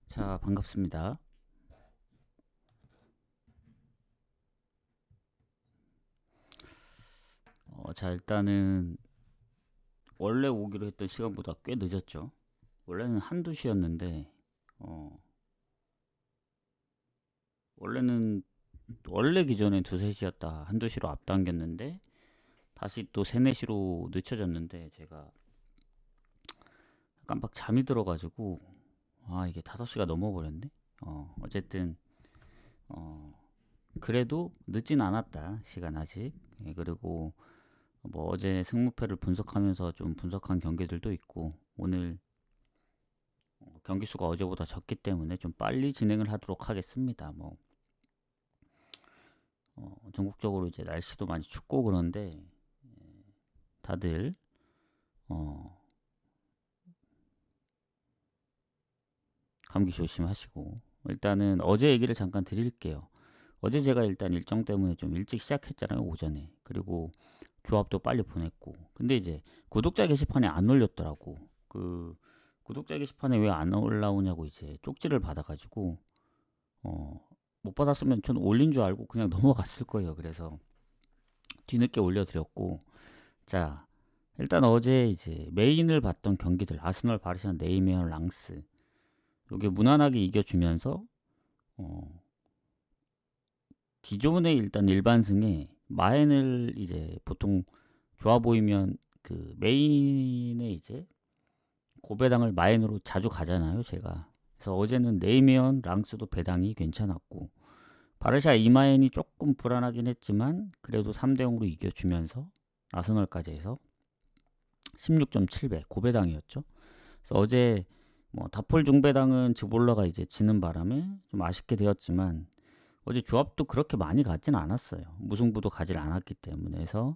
자, 반갑습니다. 자, 일단은 원래 오기로 했던 시간보다 꽤 늦었죠. 원래는 한두 시였는데, 어, 원래는 원래 기존엔 두세 시였다 한두 시로 앞당겼는데 다시 또 세네 시로 늦춰졌는데 제가 깜빡 잠이 들어가지고 이게 5시가 넘어버렸네. 어쨌든 어, 그래도 늦진 않았다 시간 아직. 예, 그리고 뭐 어제 승무패를 분석하면서 좀 분석한 경기들도 있고 오늘 경기 수가 어제보다 적기 때문에 좀 빨리 진행을 하도록 하겠습니다. 뭐 전국적으로 이제 날씨도 많이 춥고 그런데 다들 어, 감기 조심하시고 일단은 어제 얘기를 잠깐 드릴게요. 어제 제가 일단 일정 때문에 좀 일찍 시작했잖아요, 오전에. 그리고 조합도 빨리 보냈고. 근데 이제 구독자 게시판에 안 올렸더라고. 그 구독자 게시판에 왜 안 올라오냐고 이제 쪽지를 받아가지고 어, 못 받았으면 전 올린 줄 알고 그냥 넘어갔을 거예요. 그래서 뒤늦게 올려드렸고, 자, 일단 어제 이제 메인을 봤던 경기들 아스널, 바르샤, 네이메어, 랑스 이게 무난하게 이겨주면서 어, 기존의 일단 일반승에 마엔을 이제 보통 좋아 보이면 그 메인에 이제 고배당을 마엔으로 자주 가잖아요, 제가. 그래서 어제는 네이메언, 랑스도 배당이 괜찮았고 바르샤 이마엔이 조금 불안하긴 했지만 그래도 3대 0으로 이겨주면서 아스널까지 해서 16.7배 고배당이었죠. 그래서 어제 뭐 다폴 중배당은 즈볼라가 이제 지는 바람에 좀 아쉽게 되었지만 어제 조합도 그렇게 많이 가진 않았어요. 무승부도 가질 않았기 때문에 해서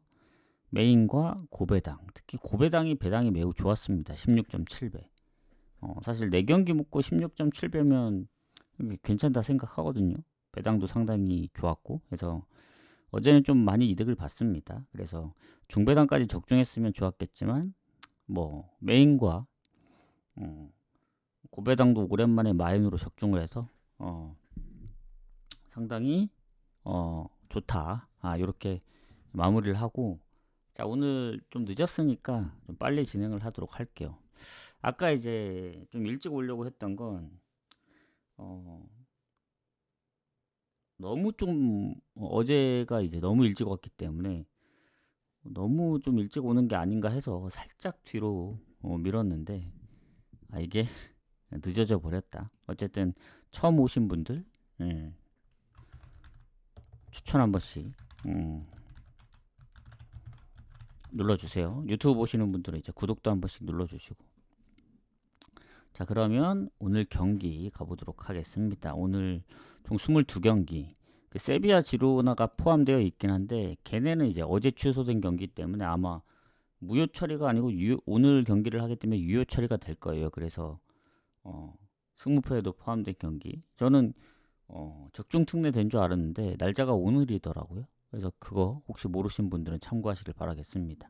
메인과 고배당, 특히 고배당이 배당이 매우 좋았습니다. 16.7배. 사실 4경기 묶고 16.7배면 괜찮다 생각하거든요. 배당도 상당히 좋았고 그래서 어제는 좀 많이 이득을 봤습니다. 그래서 중배당까지 적중했으면 좋았겠지만 뭐 메인과 어, 고배당도 오랜만에 마인으로 적중을 해서 어, 상당히 좋다. 이렇게 마무리를 하고 자 오늘 좀 늦었으니까 좀 빨리 진행을 하도록 할게요. 아까 이제 좀 일찍 오려고 했던 건 어, 너무 좀 어제가 이제 너무 일찍 왔기 때문에 너무 좀 일찍 오는 게 아닌가 해서 살짝 뒤로 밀었는데 이게 늦어져 버렸다. 어쨌든 처음 오신 분들 예, 추천 한 번씩 음, 눌러주세요. 유튜브 보시는 분들은 이제 구독도 한 번씩 눌러주시고 자 그러면 오늘 경기 가보도록 하겠습니다. 오늘 총 22경기 그 세비야 지로나가 포함되어 있긴 한데 걔네는 이제 어제 취소된 경기 때문에 아마 무효 처리가 아니고 오늘 경기를 하기 때문에 유효 처리가 될 거예요. 그래서 승무표에도 포함된 경기 저는 적중 특례된 줄 알았는데 날짜가 오늘이더라고요. 그래서 그거 혹시 모르신 분들은 참고하시길 바라겠습니다.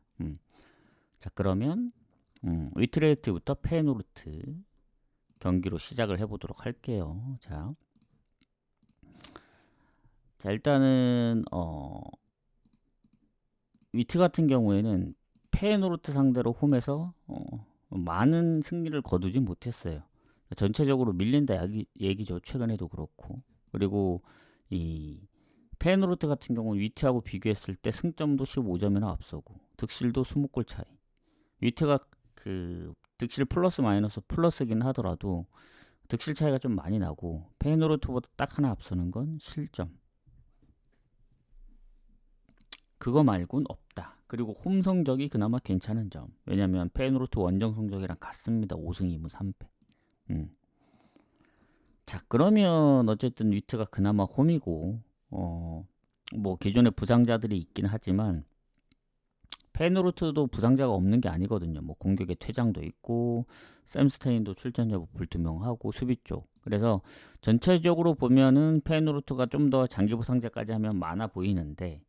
자 그러면 위트레이트부터 페노르트 경기로 시작을 해보도록 할게요. 자 일단은 위트 같은 경우에는 페노르트 상대로 홈에서 많은 승리를 거두진 못했어요. 전체적으로 밀린다 얘기죠. 최근에도 그렇고. 그리고 이 페노르트 같은 경우는 위트하고 비교했을 때 승점도 15점이나 앞서고 득실도 20골 차이. 위트가 그 득실 플러스 마이너스 플러스긴 하더라도 득실 차이가 좀 많이 나고 페노르트보다 딱 하나 앞서는 건 실점. 그거 말곤 없다. 그리고 홈 성적이 그나마 괜찮은 점. 왜냐면 페노르트 원정 성적이랑 같습니다. 5승 2무 3패. 음. 자 그러면 어쨌든 위트가 그나마 홈이고 뭐 기존에 부상자들이 있긴 하지만 페노르트도 부상자가 없는 게 아니거든요. 뭐 공격에 퇴장도 있고 샘스테인도 출전 여부 불투명하고 수비 쪽. 그래서 전체적으로 보면은 페노르트가 좀 더 장기 부상자까지 하면 많아 보이는데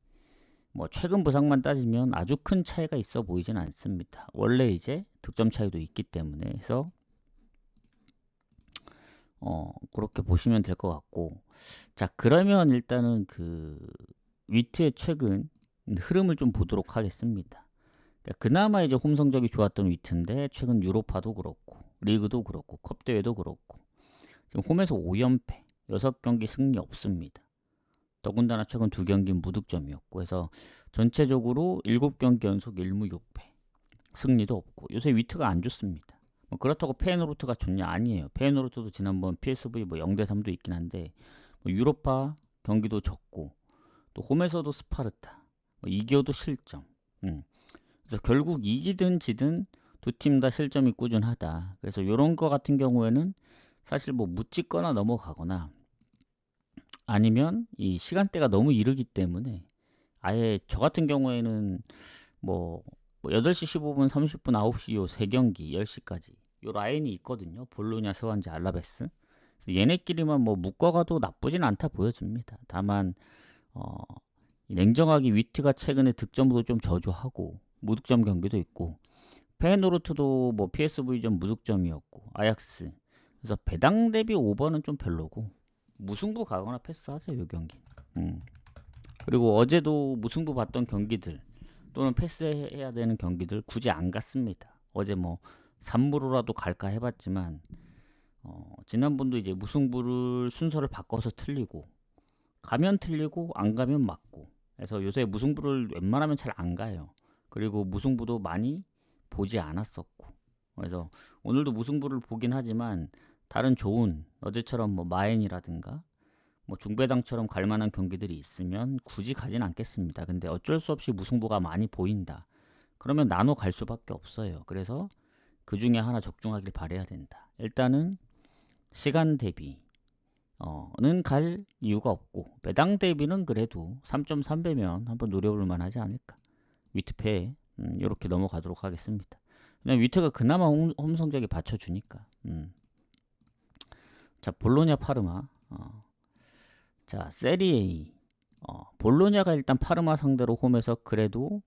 뭐 최근 부상만 따지면 아주 큰 차이가 있어 보이진 않습니다. 원래 이제 득점 차이도 있기 때문에 해서 그렇게 보시면 될 것 같고, 자 그러면 일단은 그 위트의 최근 흐름을 좀 보도록 하겠습니다. 그러니까 그나마 이제 홈 성적이 좋았던 위트인데 최근 유로파도 그렇고 리그도 그렇고 컵 대회도 그렇고 지금 홈에서 5연패 6경기 승리 없습니다. 더군다나 최근 2경기 무득점이었고 해서 전체적으로 7경기 연속 1무 6패 승리도 없고 요새 위트가 안 좋습니다. 뭐 그렇다고 페이노르트가 좋냐? 아니에요. 페이노르트도 지난번 PSV 뭐 0대3도 있긴 한데 뭐 유로파 경기도 졌고 또 홈에서도 스파르타 뭐 이겨도 실점. 그래서 결국 이기든 지든 두 팀 다 실점이 꾸준하다. 그래서 이런 거 같은 경우에는 사실 뭐 묻찍거나 넘어가거나 아니면 이 시간대가 너무 이르기 때문에 아예 저 같은 경우에는 뭐 8시 15분, 30분, 9시 요 3경기 10시까지 요 라인이 있거든요. 볼로냐, 스완지, 알라베스. 얘네끼리만 뭐 묶어가도 나쁘진 않다 보여집니다. 다만 냉정하게 위트가 최근에 득점도 좀 저조하고 무득점 경기도 있고 페노르트도 뭐 PSV전 무득점이었고 아약스 그래서 배당 대비 오버는 좀 별로고 무승부 가거나 패스하세요 요 경기. 그리고 어제도 무승부 봤던 경기들 또는 패스해야 되는 경기들 굳이 안 갔습니다. 어제 뭐 3무로라도 갈까 해봤지만 지난번도 이제 무승부를 순서를 바꿔서 틀리고 가면 틀리고 안 가면 맞고 그래서 요새 무승부를 웬만하면 잘 안 가요. 그리고 무승부도 많이 보지 않았었고 그래서 오늘도 무승부를 보긴 하지만 다른 좋은 어제처럼 뭐 마엔이라든가 뭐 중배당처럼 갈 만한 경기들이 있으면 굳이 가진 않겠습니다. 근데 어쩔 수 없이 무승부가 많이 보인다. 그러면 나눠 갈 수밖에 없어요. 그래서 그 중에 하나 적중하길 바라야 된다. 일단은 시간 대비 는 갈 이유가 없고 배당 대비는 그래도 3.3배면 한번 노려볼 만하지 않을까. 위트패 이렇게 넘어가도록 하겠습니다. 그냥 위트가 그나마 홈 성적에 받쳐주니까. 자 볼로냐 파르마. 자 세리에 볼로냐가 일단 파르마 상대로 홈에서 그래도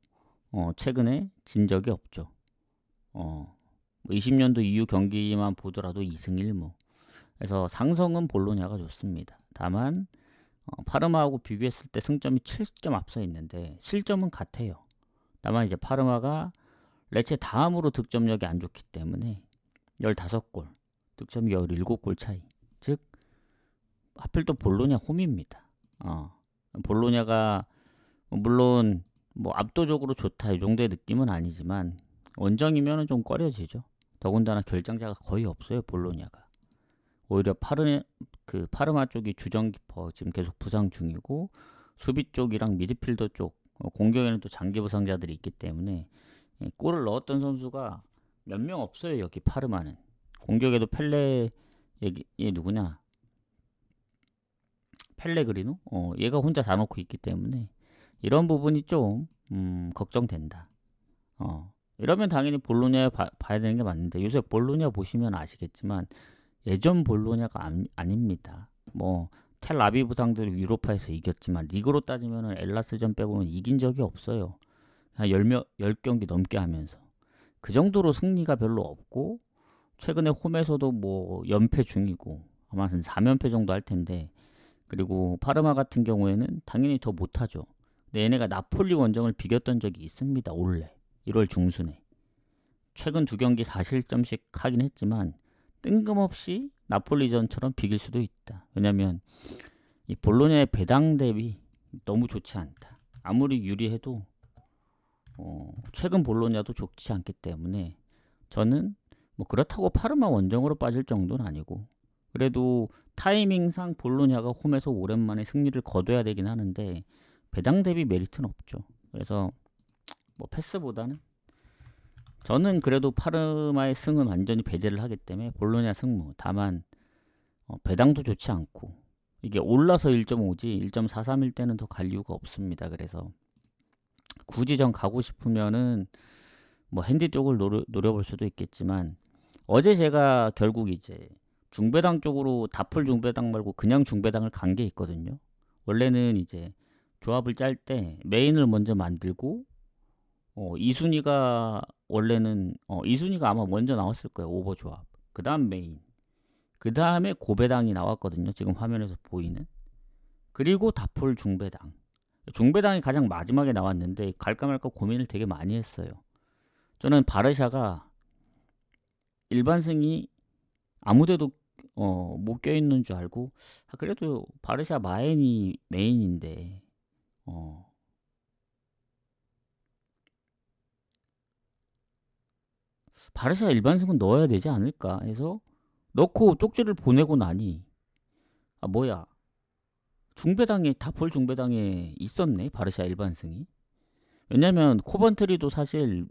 최근에 진 적이 없죠. 뭐 20년도 이후 경기만 보더라도 2승 1무. 그래서 상성은 볼로냐가 좋습니다. 다만 파르마하고 비교했을 때 승점이 7점 앞서 있는데 실점은 같아요. 다만 이제 파르마가 레체 다음으로 득점력이 안 좋기 때문에 15골, 득점이 17골 차이. 즉 하필 또 볼로냐 홈입니다. 볼로냐가 물론 뭐 압도적으로 좋다 이 정도의 느낌은 아니지만 원정이면은 좀 꺼려지죠. 더군다나 결장자가 거의 없어요 볼로냐가. 오히려 파르마 쪽이 주전 키퍼 지금 계속 부상 중이고 수비 쪽이랑 미드필더 쪽 공격에는 또 장기 부상자들이 있기 때문에 골을 넣었던 선수가 몇 명 없어요 여기 파르마는. 공격에도 펠레 얘 누구냐 펠레그리노 얘가 혼자 다 놓고 있기 때문에 이런 부분이 좀 걱정된다. 이러면 당연히 볼로냐 봐야 되는 게 맞는데 요새 볼로냐 보시면 아시겠지만 예전 볼로냐가 아닙니다. 뭐 텔아비브 상대로 유로파에서 이겼지만 리그로 따지면 엘라스전 빼고는 이긴 적이 없어요. 한 10경기 넘게 하면서 그 정도로 승리가 별로 없고 최근에 홈에서도 뭐 연패 중이고 아마 한 3연패 정도 할 텐데 그리고 파르마 같은 경우에는 당연히 더 못하죠. 근데 얘네가 나폴리 원정을 비겼던 적이 있습니다. 올해 1월 중순에 최근 2경기 4실점씩 하긴 했지만 뜬금없이 나폴리전처럼 비길 수도 있다. 왜냐면 이 볼로냐의 배당 대비 너무 좋지 않다. 아무리 유리해도 최근 볼로냐도 좋지 않기 때문에 저는 뭐 그렇다고 파르마 원정으로 빠질 정도는 아니고 그래도 타이밍상 볼로냐가 홈에서 오랜만에 승리를 거둬야 되긴 하는데 배당 대비 메리트는 없죠. 그래서 뭐 패스보다는 저는 그래도 파르마의 승은 완전히 배제를 하기 때문에 볼로냐 승무. 다만 배당도 좋지 않고 이게 올라서 1.5지 1.431 때는 더 갈 이유가 없습니다. 그래서 굳이 전 가고 싶으면은 뭐 핸디 쪽을 노려볼 수도 있겠지만 어제 제가 결국 이제 중배당 쪽으로 다풀 중배당 말고 그냥 중배당을 간 게 있거든요. 원래는 이제 조합을 짤 때 메인을 먼저 만들고 2순위가 원래는 2순위가 아마 먼저 나왔을 거예요. 오버 조합. 그 다음 메인. 그 다음에 고배당이 나왔거든요. 지금 화면에서 보이는. 그리고 다폴 중배당. 중배당이 가장 마지막에 나왔는데 갈까 말까 고민을 되게 많이 했어요. 저는 바르샤가 일반 승이 아무데도 못 껴있는 줄 알고, 그래도 바르샤 마인이 메인인데 바르샤 일반승은 넣어야 되지 않을까 해서 넣고 쪽지를 보내고 나니, 뭐야, 중배당에, 다폴 중배당에 있었네, 바르샤 일반승이. 왜냐면 코번트리도 사실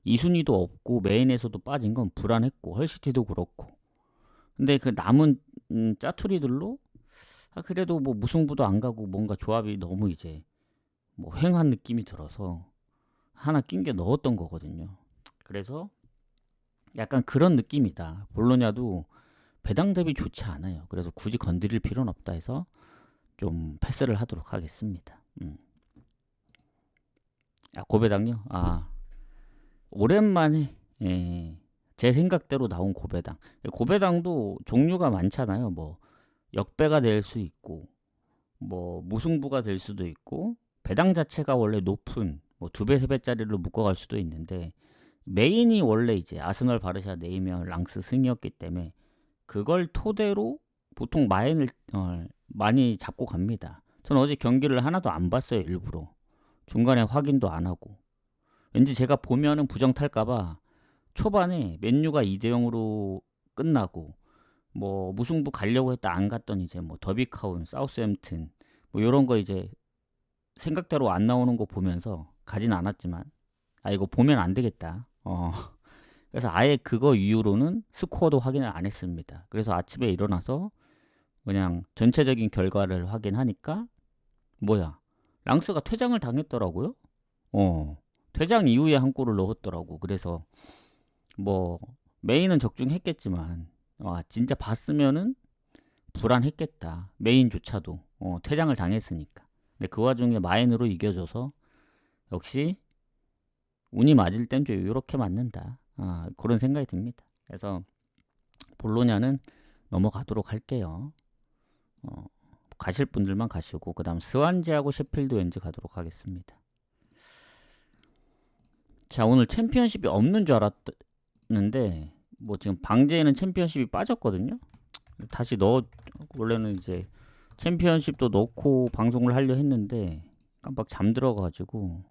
2순위도 없고 메인에서도 빠진 건 불안했고, 헐시티도 그렇고. 근데 그 남은 짜투리들로 그래도 뭐 무승부도 안 가고 뭔가 조합이 너무 이제 뭐 횡한 느낌이 들어서 하나 낀 게 넣었던 거거든요. 그래서 약간 그런 느낌이다. 볼로냐도 배당 대비 좋지 않아요. 그래서 굳이 건드릴 필요는 없다 해서 좀 패스를 하도록 하겠습니다. 고배당요? 오랜만에, 예, 제 생각대로 나온 고배당. 고배당도 종류가 많잖아요. 뭐 역배가 될 수 있고, 뭐 무승부가 될 수도 있고, 배당 자체가 원래 높은 뭐 2배, 3배짜리로 묶어갈 수도 있는데, 메인이 원래 이제 아스널, 바르샤, 네이면 랑스 승이었기 때문에 그걸 토대로 보통 마인을 많이 잡고 갑니다. 전 어제 경기를 하나도 안 봤어요. 일부러 중간에 확인도 안 하고. 왠지 제가 보면은 부정 탈까봐 초반에 맨유가 2대0으로 끝나고 뭐 무승부 가려고 했다 안 갔더니 이제 뭐 더비카운, 사우스햄튼 뭐 이런 거 이제 생각대로 안 나오는 거 보면서 가진 않았지만, 이거 보면 안 되겠다. 그래서 아예 그거 이후로는 스코어도 확인을 안 했습니다. 그래서 아침에 일어나서 그냥 전체적인 결과를 확인하니까, 뭐야, 랑스가 퇴장을 당했더라고요. 퇴장 이후에 한 골을 넣었더라고. 그래서 뭐 메인은 적중했겠지만 진짜 봤으면은 불안했겠다. 메인조차도 퇴장을 당했으니까. 근데 그 와중에 마인으로 이겨줘서 역시 운이 맞을 땐 좀 이렇게 맞는다. 그런 생각이 듭니다. 그래서 볼로냐는 넘어가도록 할게요. 가실 분들만 가시고, 그 다음 스완지하고 셰필드 왠지 가도록 하겠습니다. 자, 오늘 챔피언십이 없는 줄 알았는데 뭐 지금 방제에는 챔피언십이 빠졌거든요. 다시 원래는 이제 챔피언십도 넣고 방송을 하려 했는데 깜빡 잠들어가지고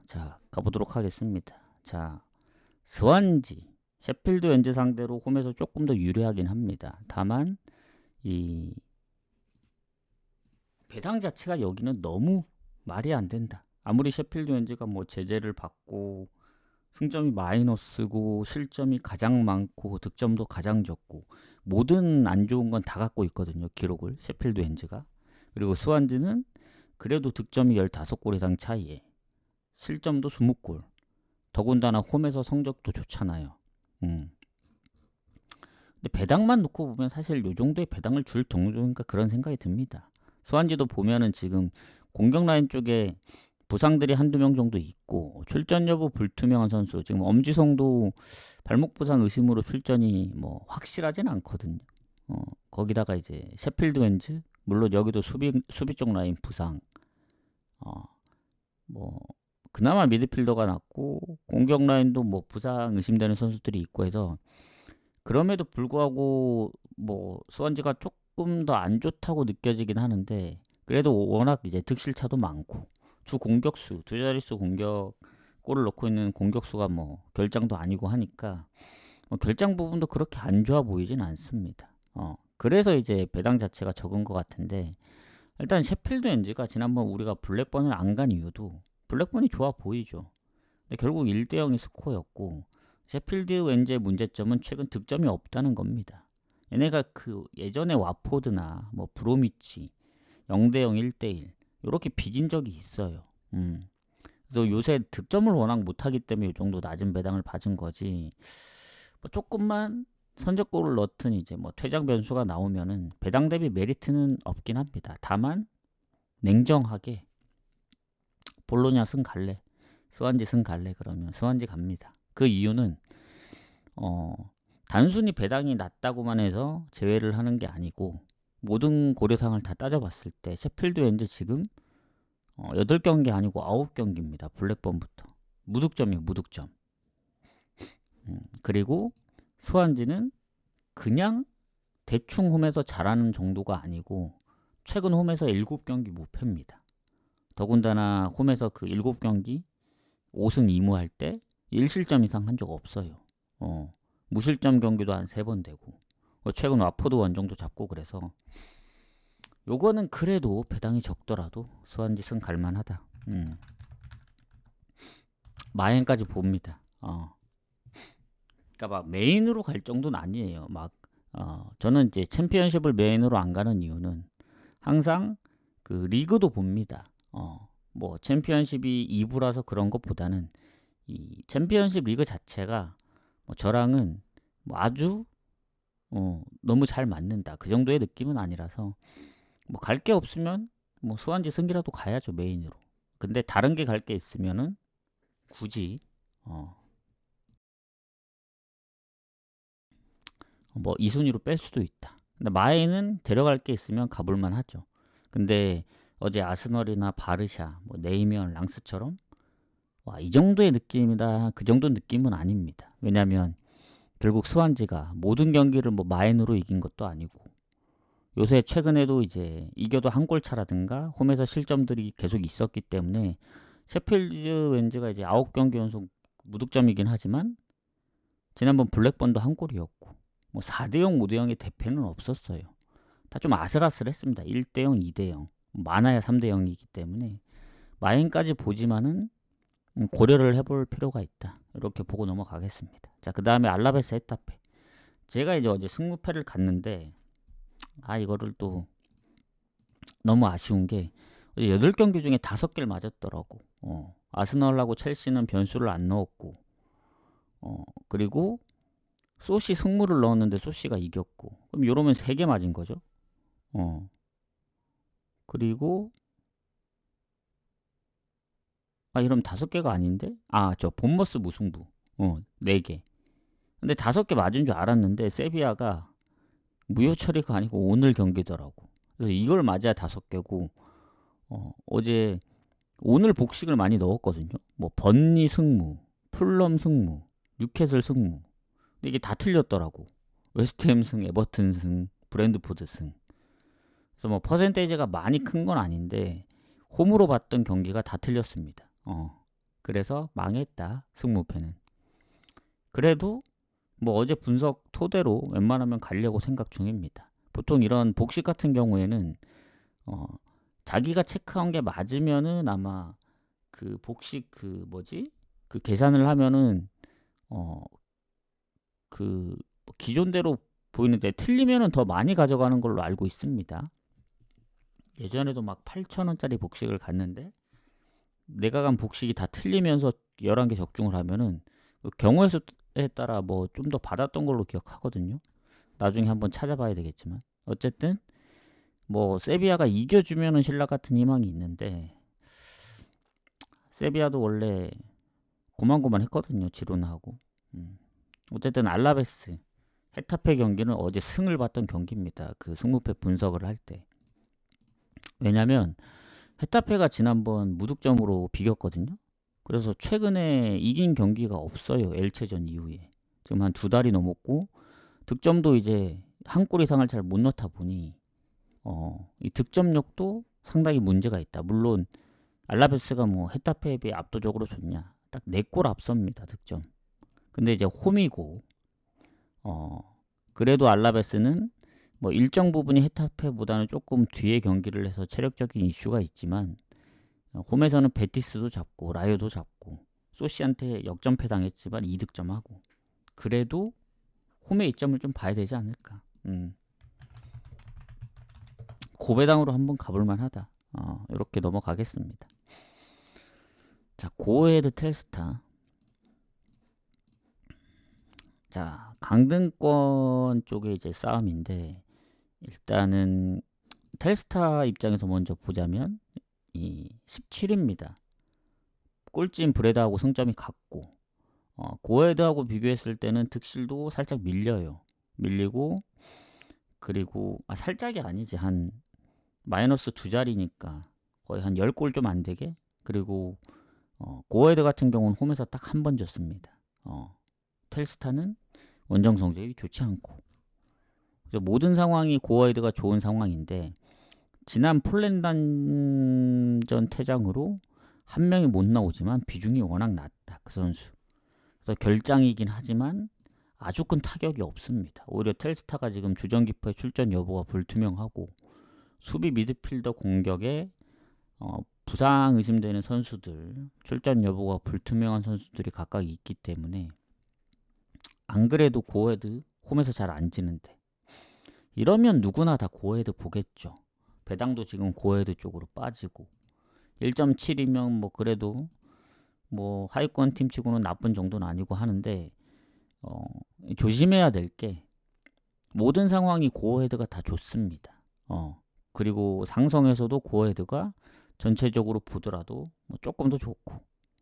자, 가보도록 하겠습니다. 자, 스완지 셰필드 왠지 상대로 홈에서 조금 더 유리하긴 합니다. 다만 이 배당 자체가 여기는 너무 말이 안 된다. 아무리 셰필드 왠지가 뭐 제재를 받고 승점이 마이너스고 실점이 가장 많고 득점도 가장 적고 모든 안 좋은 건 다 갖고 있거든요. 기록을 셰필드 왠지가. 그리고 스완지는 그래도 득점이 15골 이상 차이에 실점도 20골. 더군다나 홈에서 성적도 좋잖아요. 근데 배당만 놓고 보면 사실 요 정도의 배당을 줄 정도인가 그런 생각이 듭니다. 스완지도 보면은 지금 공격 라인 쪽에 부상들이 한두 명 정도 있고 출전 여부 불투명한 선수, 지금 엄지성도 발목 부상 의심으로 출전이 뭐 확실하진 않거든요. 거기다가 이제 셰필드 왠즈, 물론 여기도 수비 쪽 라인 부상, 뭐 그나마 미드필더가 낫고 공격 라인도 뭐 부상 의심되는 선수들이 있고 해서, 그럼에도 불구하고 뭐 스완지가 조금 더 안 좋다고 느껴지긴 하는데, 그래도 워낙 이제 득실차도 많고 주 공격수, 두 자릿수 공격 골을 넣고 있는 공격수가 뭐 결장도 아니고 하니까 결장 부분도 그렇게 안 좋아 보이진 않습니다. 그래서 이제 배당 자체가 적은 것 같은데, 일단 셰필드 왠지가 지난번 우리가 블랙번을 안 간 이유도 블랙번이 좋아 보이죠. 근데 결국 1대0이 스코어였고, 셰필드 왠지의 문제점은 최근 득점이 없다는 겁니다. 얘네가 그 예전에 와포드나 뭐 브로미치 0대0, 1대1 이렇게 비긴 적이 있어요. 그래서 요새 득점을 워낙 못하기 때문에 이 정도 낮은 배당을 받은 거지, 뭐 조금만 선제골을 넣든 이제 뭐 퇴장 변수가 나오면은 배당 대비 메리트는 없긴 합니다. 다만 냉정하게 볼로냐 승 갈래, 스완지 승 갈래 그러면 스완지 갑니다. 그 이유는 단순히 배당이 낮다고만 해서 제외를 하는 게 아니고 모든 고려사항을 다 따져봤을 때 셰필드 wed지 지금 8경기 아니고 9경기입니다. 블랙번부터. 무득점이에요. 무득점. 그리고 스완지는 그냥 대충 홈에서 잘하는 정도가 아니고 최근 홈에서 7경기 무패입니다. 더군다나 홈에서 그 7경기 5승 2무 할 때 1실점 이상 한 적 없어요. 무실점 경기도 한 3번 되고 최근 와포드 원정도 잡고 그래서 요거는 그래도 배당이 적더라도 스완지 승 갈만하다. 마행까지 봅니다. 그러니까 막 메인으로 갈 정도는 아니에요. 저는 이제 챔피언십을 메인으로 안 가는 이유는 항상 그 리그도 봅니다. 뭐 챔피언십이 2부라서 그런 것보다는 이 챔피언십 리그 자체가 뭐 저랑은 뭐 아주 너무 잘 맞는다. 그 정도의 느낌은 아니라서 뭐 갈 게 없으면 뭐 스완지 승기라도 가야죠, 메인으로. 근데 다른 게 갈 게 있으면은 굳이 뭐 2순위로 뺄 수도 있다. 근데 마에는 데려갈 게 있으면 가볼만 하죠. 근데 어제 아스널이나 바르샤, 뭐 네이면 랑스처럼 와, 이 정도의 느낌이다. 그 정도 느낌은 아닙니다. 왜냐면 결국 스완지가 모든 경기를 뭐 마엔으로 이긴 것도 아니고 요새 최근에도 이제 이겨도 한 골 차라든가 홈에서 실점들이 계속 있었기 때문에 셰필드 웬즈가 이제 9경기 연속 무득점이긴 하지만 지난번 블랙번도 한 골이었고 뭐 4대0 5대0의 대패는 없었어요. 다 좀 아슬아슬했습니다. 1대0 2대0 많아야 3대0이기 때문에 마엔까지 보지만은 고려를 해볼 필요가 있다. 이렇게 보고 넘어가겠습니다. 자, 그 다음에 알라베스 헤타페. 제가 이제 어제 승무패를 갔는데 이거를 또 너무 아쉬운 게 어제 8경기 중에 5개를 맞았더라고. 아스널하고 첼시는 변수를 안 넣었고 그리고 소시 승무를 넣었는데 소시가 이겼고 그럼 이러면 3개 맞은 거죠. 그리고 이러면 5개가 아닌데? 저 본머스 무승부 4개. 근데 5개 맞은 줄 알았는데 세비야가 무효 처리가 아니고 오늘 경기더라고. 그래서 이걸 맞아야 5개고 어제 오늘 복식을 많이 넣었거든요. 뭐 번니 승무, 풀럼 승무, 뉴캐슬 승무. 근데 이게 다 틀렸더라고. 웨스트햄 승, 에버튼 승, 브랜드포드 승. 그래서 뭐 퍼센테이지가 많이 큰 건 아닌데 홈으로 봤던 경기가 다 틀렸습니다. 그래서 망했다. 승무패는. 그래도 뭐 어제 분석 토대로 웬만하면 가려고 생각 중입니다. 보통 이런 복식 같은 경우에는 자기가 체크한 게 맞으면은 아마 그 복식 그 계산을 하면은 그 기존대로 보이는데 틀리면은 더 많이 가져가는 걸로 알고 있습니다. 예전에도 막 8,000원짜리 복식을 갔는데 내가 간 복식이 다 틀리면서 11개 적중을 하면은 그 경우의 수에 따라 뭐 좀 더 받았던 걸로 기억하거든요. 나중에 한번 찾아봐야 되겠지만 어쨌든 뭐 세비야가 이겨주면은 신라 같은 희망이 있는데 세비야도 원래 고만고만했거든요. 지로나하고. 어쨌든 알라베스 헤타페 경기는 어제 승을 봤던 경기입니다. 그 승무패 분석을 할 때. 왜냐면 헤타페가 지난번 무득점으로 비겼거든요. 그래서 최근에 이긴 경기가 없어요. 엘체전 이후에. 지금 한 2달이 넘었고 득점도 이제 한 골 이상을 잘 못 넣다 보니 이 득점력도 상당히 문제가 있다. 물론 알라베스가 뭐 헤타페에 비해 압도적으로 좋냐. 딱 4골 앞섭니다. 득점. 근데 이제 홈이고 그래도 알라베스는 뭐 일정 부분이 헤타페보다는 조금 뒤에 경기를 해서 체력적인 이슈가 있지만 홈에서는 베티스도 잡고 라요도 잡고 소시한테 역전패 당했지만 2득점하고 그래도 홈의 이점을 좀 봐야 되지 않을까. 고배당으로 한번 가볼만 하다. 이렇게 넘어가겠습니다. 자, 고헤드 텔스타. 자, 강등권 쪽에 이제 싸움인데 일단은 텔스타 입장에서 먼저 보자면 이 17입니다. 꼴찌인 브레다하고 승점이 같고 고헤드하고 비교했을 때는 득실도 살짝 밀려요. 밀리고, 그리고 살짝이 아니지, 한 마이너스 두 자리니까 거의 한 10골 좀 안 되게. 그리고 고헤드 같은 경우는 홈에서 딱 한 번 졌습니다. 텔스타는 원정 성적이 좋지 않고. 그래서 모든 상황이 고헤드가 좋은 상황인데, 지난 폴란드전 퇴장으로 한 명이 못 나오지만 비중이 워낙 낮다, 그 선수. 그래서 결장이긴 하지만 아주 큰 타격이 없습니다. 오히려 텔스타가 지금 주전기퍼의 출전 여부가 불투명하고, 수비 미드필더 공격에 부상 의심되는 선수들, 출전 여부가 불투명한 선수들이 각각 있기 때문에, 안 그래도 고헤드 홈에서 잘 안 지는데, 이러면 누구나 다 고헤드 보겠죠. 배당도 지금 고헤드 쪽으로 빠지고, 1.7이면 뭐 그래도 뭐 하위권 팀 치고는 나쁜 정도는 아니고 하는데, 조심해야 될 게, 모든 상황이 고헤드가 다 좋습니다. 그리고 상성에서도 고헤드가 전체적으로 보더라도 뭐 조금 더 좋고,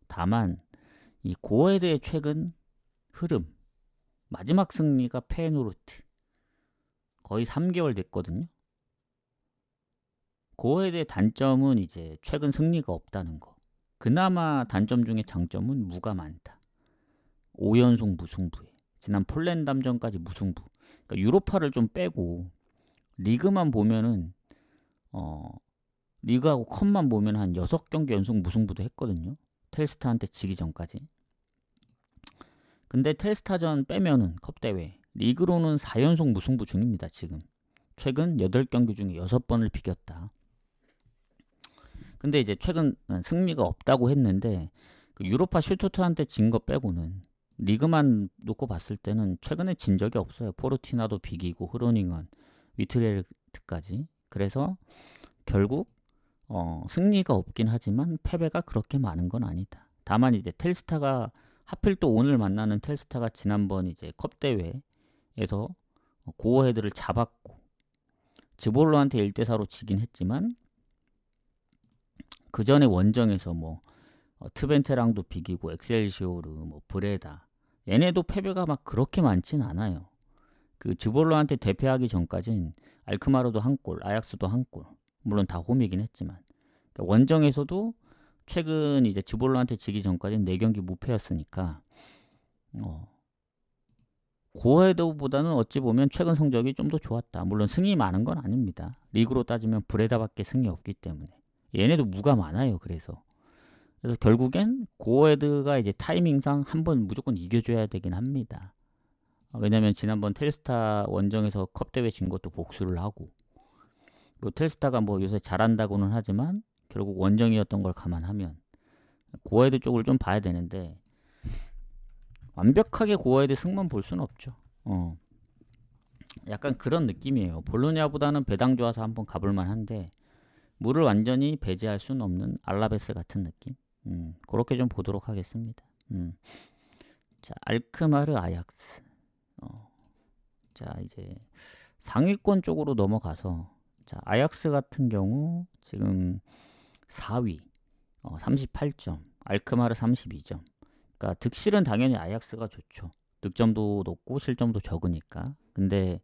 다만 이 고헤드의 최근 흐름, 마지막 승리가 페노르트, 거의 3개월 됐거든요. 고헤드의 단점은 이제 최근 승리가 없다는 거. 그나마 단점 중에 장점은 무가 많다. 5연속 무승부에, 지난 폴란드전까지 무승부. 그러니까 유로파를 좀 빼고 리그만 보면은 리그하고 컵만 보면 한 6경기 연속 무승부도 했거든요. 텔스타한테 지기 전까지. 근데 텔스타전 빼면은 컵대회, 리그로는 4연속 무승부 중입니다. 지금 최근 8경기 중에 6번을 비겼다. 근데 이제 최근 승리가 없다고 했는데, 그 유로파 슈투트한테 진 거 빼고는 리그만 놓고 봤을 때는 최근에 진 적이 없어요. 포르티나도 비기고, 흐로닝은, 위트레르트까지. 그래서 결국 승리가 없긴 하지만 패배가 그렇게 많은 건 아니다. 다만 이제 텔스타가, 하필 또 오늘 만나는 텔스타가 지난번 이제 컵 대회에서 고헤드를 잡았고, 즈볼로한테 1대4로 지긴 했지만, 그 전에 원정에서 뭐 트벤테랑도 비기고, 엑셀시오르, 뭐 브레다, 얘네도 패배가 막 그렇게 많진 않아요. 그 즈볼로한테 대패하기 전까진 알크마르도 한 골, 아약스도 한 골, 물론 다 홈이긴 했지만, 그러니까 원정에서도 최근 이제 즈볼로한테 지기 전까지는 4경기 무패였으니까, 고헤드보다는 어찌 보면 최근 성적이 좀 더 좋았다. 물론 승이 많은 건 아닙니다. 리그로 따지면 브레다밖에 승이 없기 때문에. 얘네도 무가 많아요. 그래서 결국엔 고헤드가 이제 타이밍상 한번 무조건 이겨줘야 되긴 합니다. 왜냐면 지난번 텔스타 원정에서 컵 대회 진 것도 복수를 하고, 그리고 텔스타가 뭐 요새 잘한다고는 하지만 결국 원정이었던 걸 감안하면 고헤드 쪽을 좀 봐야 되는데, 완벽하게 고헤드 승만 볼 수는 없죠. 약간 그런 느낌이에요. 볼로냐보다는 배당 좋아서 한번 가볼 만한데, 물을 완전히 배제할 수는 없는 알라베스 같은 느낌. 그렇게 좀 보도록 하겠습니다. 자, 알크마르 아약스. 자, 이제 상위권 쪽으로 넘어가서, 자, 아약스 같은 경우 지금 4위, 38점, 알크마르 32점. 그러니까 득실은 당연히 아약스가 좋죠. 득점도 높고 실점도 적으니까. 근데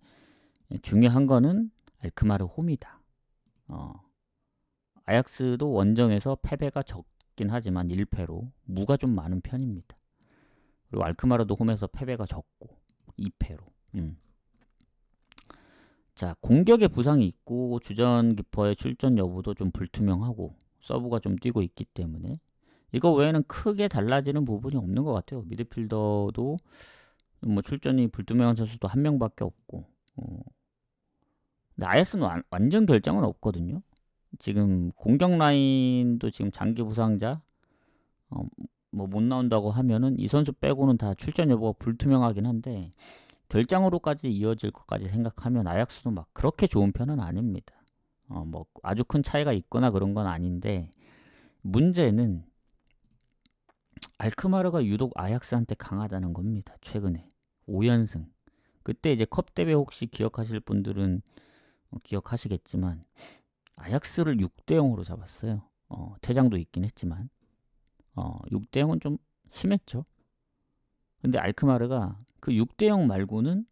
중요한 거는 알크마르 홈이다. 아약스도 원정에서 패배가 적긴 하지만 1패로 무가 좀 많은 편입니다. 그리고 알크마르도 홈에서 패배가 적고 2패로. 자, 공격에 부상이 있고 주전 기퍼의 출전 여부도 좀 불투명하고 서브가 좀 뛰고 있기 때문에 이거 외에는 크게 달라지는 부분이 없는 것 같아요. 미드필더도 뭐 출전이 불투명한 선수도 한 명밖에 없고. 근데 아야스는 완전 결정은 없거든요. 지금 공격 라인도 지금 장기 부상자 뭐 못 나온다고 하면은 이 선수 빼고는 다 출전 여부가 불투명하긴 한데, 결장으로까지 이어질 것까지 생각하면 아약스도 막 그렇게 좋은 편은 아닙니다. 뭐 아주 큰 차이가 있거나 그런 건 아닌데, 문제는 알크마르가 유독 아약스한테 강하다는 겁니다. 최근에 5연승. 그때 이제 컵 대회 혹시 기억하실 분들은 기억하시겠지만 아약스를 6대0으로 잡았어요. 퇴장도 있긴 했지만 6대0은 좀 심했죠. 근데 알크마르가 그 6대0 말고는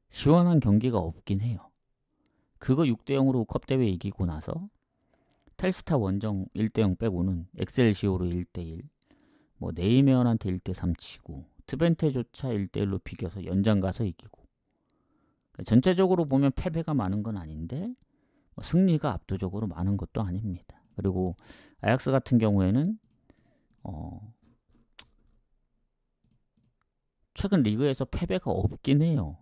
시원한 경기가 없긴 해요. 그거 6대0으로 컵대회 이기고 나서 텔스타 원정 1대0 빼고는 엑셀시오로 1대1, 뭐 네이메어한테 1대3 치고 트벤테조차 1대1로 비겨서 연장 가서 이기고, 그러니까 전체적으로 보면 패배가 많은 건 아닌데 뭐 승리가 압도적으로 많은 것도 아닙니다. 그리고 아약스 같은 경우에는 최근 리그에서 패배가 없긴 해요.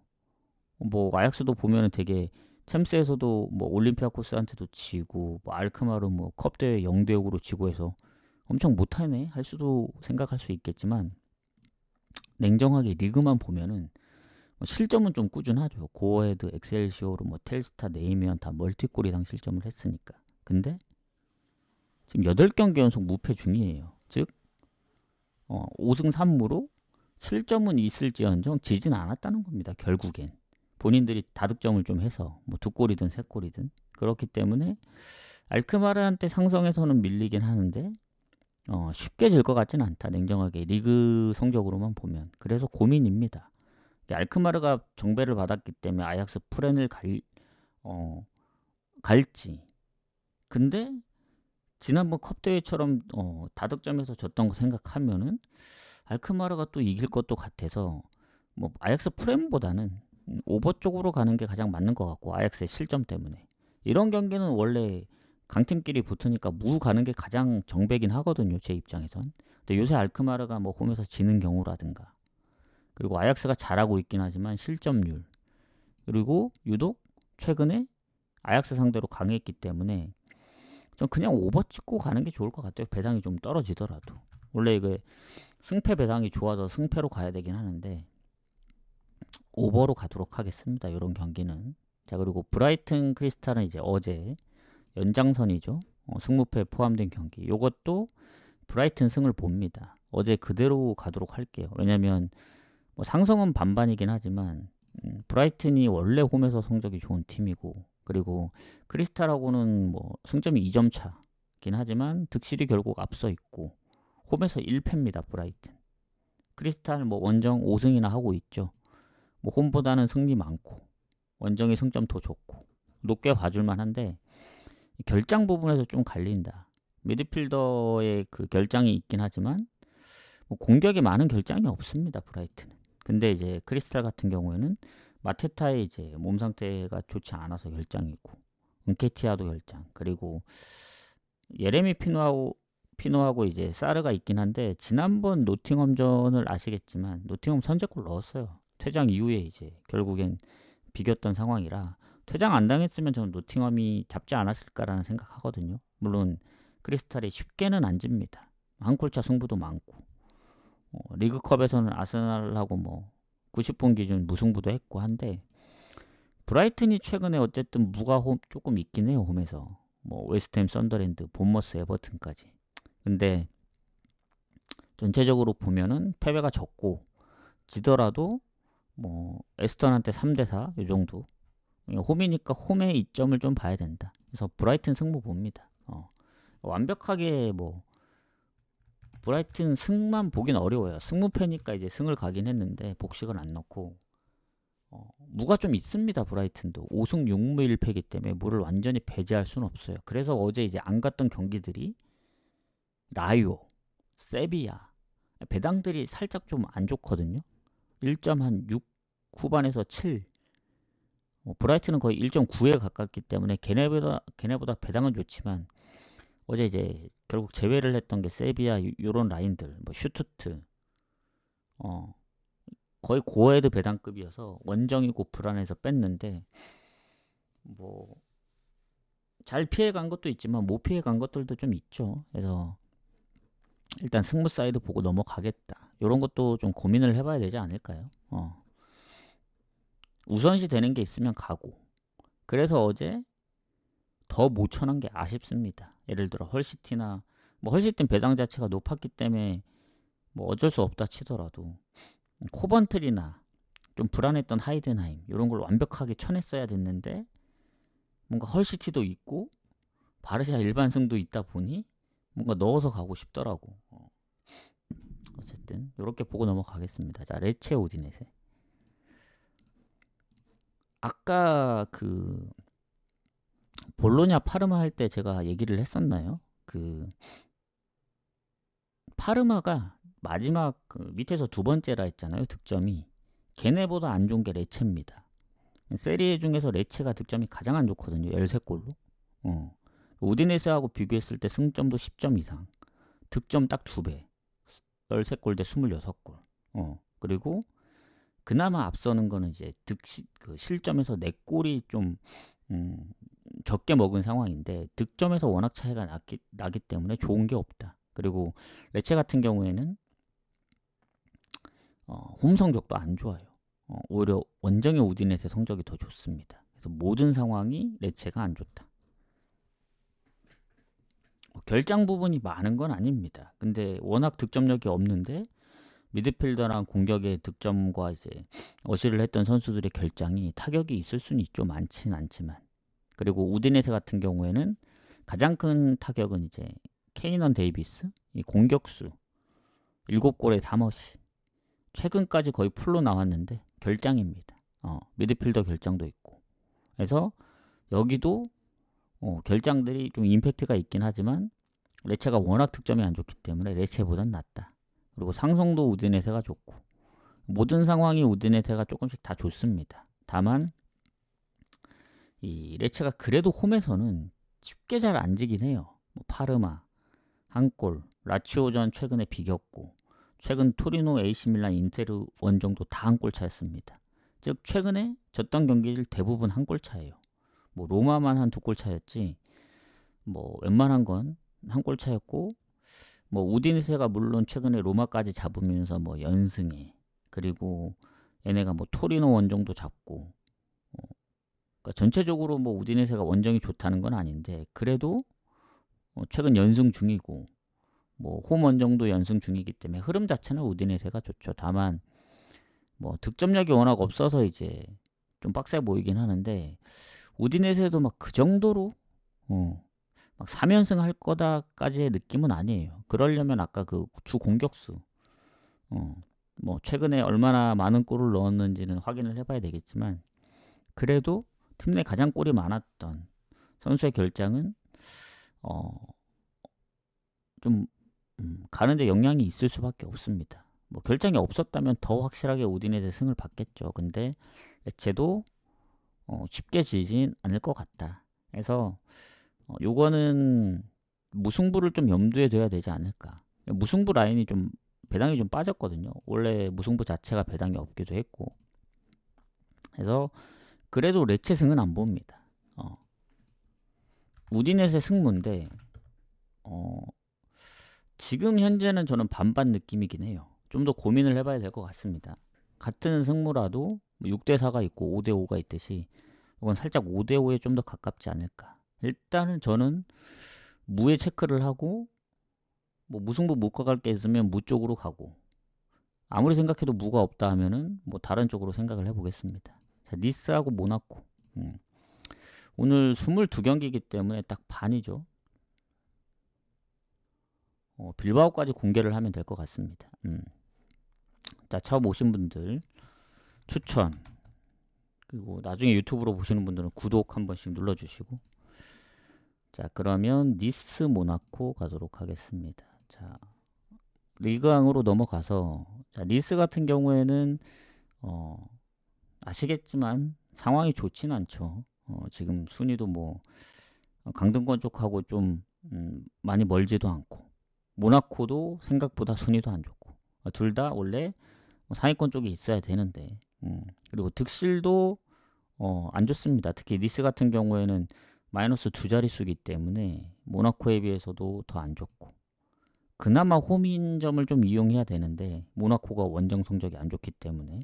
뭐 아약스도 보면은 되게 챔스에서도 뭐 올림피아코스한테도 지고, 뭐 알크마르 뭐 컵대회 0대6으로 지고 해서 엄청 못하네 할 수도 생각할 수 있겠지만, 냉정하게 리그만 보면은 뭐 실점은 좀 꾸준하죠. 고어헤드, 엑셀시오로 뭐 텔스타, 네이미언 다 멀티골 이상 실점을 했으니까. 근데 지금 8경기 연속 무패 중이에요. 즉 5승 3무로 실점은 있을지언정 지진 않았다는 겁니다. 결국엔 본인들이 다득점을 좀 해서 뭐 2골이든 3골이든. 그렇기 때문에 알크마르한테 상성에서는 밀리긴 하는데 쉽게 질 것 같진 않다. 냉정하게 리그 성적으로만 보면. 그래서 고민입니다. 알크마르가 정배를 받았기 때문에 아약스 프렌을 갈지. 근데 지난번 컵대회처럼 다득점에서 졌던 거 생각하면은 알크마르가 또 이길 것도 같아서 뭐 아약스 프렌보다는 오버 쪽으로 가는 게 가장 맞는 것 같고, 아약스의 실점 때문에. 이런 경기는 원래 강팀끼리 붙으니까 무 가는 게 가장 정배긴 하거든요, 제 입장에선. 근데 요새 알크마르가 뭐 홈에서 지는 경우라든가, 그리고 아약스가 잘하고 있긴 하지만 실점률, 그리고 유독 최근에 아약스 상대로 강했기 때문에 좀 그냥 오버 찍고 가는 게 좋을 것 같아요. 배당이 좀 떨어지더라도. 원래 이게 승패 배당이 좋아서 승패로 가야 되긴 하는데 오버로 가도록 하겠습니다. 이런 경기는. 자, 그리고 브라이튼 크리스탈은 이제 어제 연장선이죠. 승무패 포함된 경기. 요것도 브라이튼 승을 봅니다. 어제 그대로 가도록 할게요. 왜냐면 뭐 상성은 반반이긴 하지만 브라이튼이 원래 홈에서 성적이 좋은 팀이고, 그리고 크리스탈하고는 뭐 승점이 2점 차긴 하지만 득실이 결국 앞서 있고 홈에서 1패입니다. 브라이튼. 크리스탈 뭐 원정 5승이나 하고 있죠. 뭐 홈보다는 승리 많고 원정이 승점 더 좋고 높게 봐줄만 한데, 결장 부분에서 좀 갈린다. 미드필더의 그 결장이 있긴 하지만 뭐 공격에 많은 결장이 없습니다. 브라이튼은. 근데 이제 크리스탈 같은 경우에는 마테타의 이제 몸 상태가 좋지 않아서 결장이고, 은케티아도 결장, 그리고 예레미 피노하고 이제 사르가 있긴 한데, 지난번 노팅엄전을 아시겠지만 노팅엄 선제골 넣었어요. 퇴장 이후에 이제 결국엔 비겼던 상황이라, 퇴장 안 당했으면 저는 노팅엄이 잡지 않았을까라는 생각하거든요. 물론 크리스탈이 쉽게는 안 집니다. 한 골차 승부도 많고, 리그컵에서는 아스날하고 뭐 90분 기준 무승부도 했고 한데, 브라이튼이 최근에 어쨌든 무가 조금 있긴 해요. 홈에서 뭐 웨스트햄, 썬더랜드, 본머스, 에버튼까지. 근데 전체적으로 보면은 패배가 적고, 지더라도 뭐 에스턴한테 3대4 요 정도. 홈이니까 홈의 이점을 좀 봐야 된다. 그래서 브라이튼 승부 봅니다. 완벽하게 뭐 브라이튼 승만 보긴 어려워요. 승무패니까 이제 승을 가긴 했는데 복식을 안 넣고, 무가 좀 있습니다. 브라이튼도 5승 6무 1패이기 때문에 무를 완전히 배제할 수는 없어요. 그래서 어제 이제 안 갔던 경기들이 라요, 세비야, 배당들이 살짝 좀 안 좋거든요. 1점 한 6 후반에서 7. 브라이튼은 거의 1.9에 가깝기 때문에 걔네보다 배당은 좋지만, 어제 이제 결국 제외를 했던 게 세비야 요런 라인들, 뭐 슈투트, 거의 고헤드 배당급이어서 원정이고 불안해서 뺐는데, 뭐 잘 피해간 것도 있지만 못 피해간 것들도 좀 있죠. 그래서 일단 승부 사이드 보고 넘어가겠다. 이런 것도 좀 고민을 해봐야 되지 않을까요? 우선시 되는 게 있으면 가고. 그래서 어제 더 못 쳐난 게 아쉽습니다. 예를 들어 헐시티나, 뭐 헐시티는 배당 자체가 높았기 때문에 뭐 어쩔 수 없다 치더라도 코번틀이나 좀 불안했던 하이든하임 이런 걸 완벽하게 쳐냈어야 됐는데, 뭔가 헐시티도 있고 바르샤 일반승도 있다 보니 뭔가 넣어서 가고 싶더라고. 어쨌든 어쨌든 이렇게 보고 넘어가겠습니다. 자, 레체 우디네세. 아까 그 볼로냐 파르마 할 때 제가 얘기를 했었나요? 그 파르마가 마지막 그 밑에서 두 번째라 했잖아요. 득점이. 걔네보다 안 좋은 게 레체입니다. 세리에 중에서 레체가 득점이 가장 안 좋거든요. 13골로. 우디네스하고 비교했을 때 승점도 10점 이상. 득점 딱 2배. 13골 대 26골. 그리고 그나마 앞서는 거는 이제 그 실점에서 4골이 좀 적게 먹은 상황인데 득점에서 워낙 차이가 나기 때문에 좋은 게 없다. 그리고 레체 같은 경우에는 홈 성적도 안 좋아요. 오히려 원정의 우디네세 성적이 더 좋습니다. 그래서 모든 상황이 레체가 안 좋다. 결장 부분이 많은 건 아닙니다. 근데 워낙 득점력이 없는데 미드필더랑 공격의 득점과 이제 어시를 했던 선수들의 결장이 타격이 있을 수는 있죠. 많진 않지만. 그리고 우디네세 같은 경우에는 가장 큰 타격은 이제 케이넌 데이비스, 이 공격수 7골에 3어시. 최근까지 거의 풀로 나왔는데 결장입니다. 미드필더 결장도 있고. 그래서 여기도 결장들이 좀 임팩트가 있긴 하지만 레체가 워낙 득점이 안 좋기 때문에 레체보단 낫다. 그리고 상성도 우디네세가 좋고 모든 상황이 우디네세가 조금씩 다 좋습니다. 다만 이 레체가 그래도 홈에서는 쉽게 잘 안 지긴 해요. 파르마 한 골, 라치오전 최근에 비겼고 최근 토리노, AC 밀란, 인테르 원정도 다 한 골 차였습니다. 즉 최근에 졌던 경기들 대부분 한 골 차예요. 뭐 로마만 한 2골 차였지 뭐 웬만한 건 한 골 차였고 뭐 우디네세가 물론 최근에 로마까지 잡으면서 뭐 연승에 그리고 얘네가 뭐 토리노 원정도 잡고 그러니까 전체적으로 뭐 우디네세가 원정이 좋다는 건 아닌데 그래도 최근 연승 중이고 뭐 홈 원정도 연승 중이기 때문에 흐름 자체는 우디네세가 좋죠. 다만 뭐 득점력이 워낙 없어서 이제 좀 빡세 보이긴 하는데 우디네세도 막 그 정도로 막 3연승 할 거다까지의 느낌은 아니에요. 그러려면 아까 그 주 공격수 뭐 최근에 얼마나 많은 골을 넣었는지는 확인을 해봐야 되겠지만 그래도 팀 내 가장 골이 많았던 선수의 결장은 좀 가는데 영향이 있을 수밖에 없습니다. 뭐 결장이 없었다면 더 확실하게 우디네세 승을 받겠죠. 근데 레체도 쉽게 지진 않을 것 같다. 그래서 요거는 무승부를 좀 염두에 둬야 되지 않을까. 무승부 라인이 좀 배당이 좀 빠졌거든요. 원래 무승부 자체가 배당이 없기도 했고. 그래서 그래도 레체 승은 안 봅니다. 우디네세 승무인데 지금 현재는 저는 반반 느낌이긴 해요. 좀 더 고민을 해봐야 될 것 같습니다. 같은 승무라도 6대4가 있고 5대5가 있듯이 이건 살짝 5대5에 좀 더 가깝지 않을까. 일단은 저는 무에 체크를 하고 뭐 무승부 무가 갈 게 있으면 무 쪽으로 가고 아무리 생각해도 무가 없다 하면은 뭐 다른 쪽으로 생각을 해보겠습니다. 자, 니스하고 모나코. 오늘 22경기이기 때문에 딱 반이죠. 빌바오까지 공개를 하면 될 것 같습니다. 자, 처음 오신 분들 추천 그리고 나중에 유튜브로 보시는 분들은 구독 한 번씩 눌러주시고 자, 그러면 니스 모나코 가도록 하겠습니다. 자, 리그왕으로 넘어가서 자, 니스 같은 경우에는 아시겠지만 상황이 좋진 않죠. 지금 순위도 뭐 강등권 쪽하고 좀 많이 멀지도 않고 모나코도 생각보다 순위도 안 좋고 둘 다 원래 상위권 쪽에 있어야 되는데 그리고 득실도 안 좋습니다. 특히 니스 같은 경우에는 마이너스 2자릿수이기 때문에 모나코에 비해서도 더 안 좋고 그나마 홈인 점을 좀 이용해야 되는데 모나코가 원정 성적이 안 좋기 때문에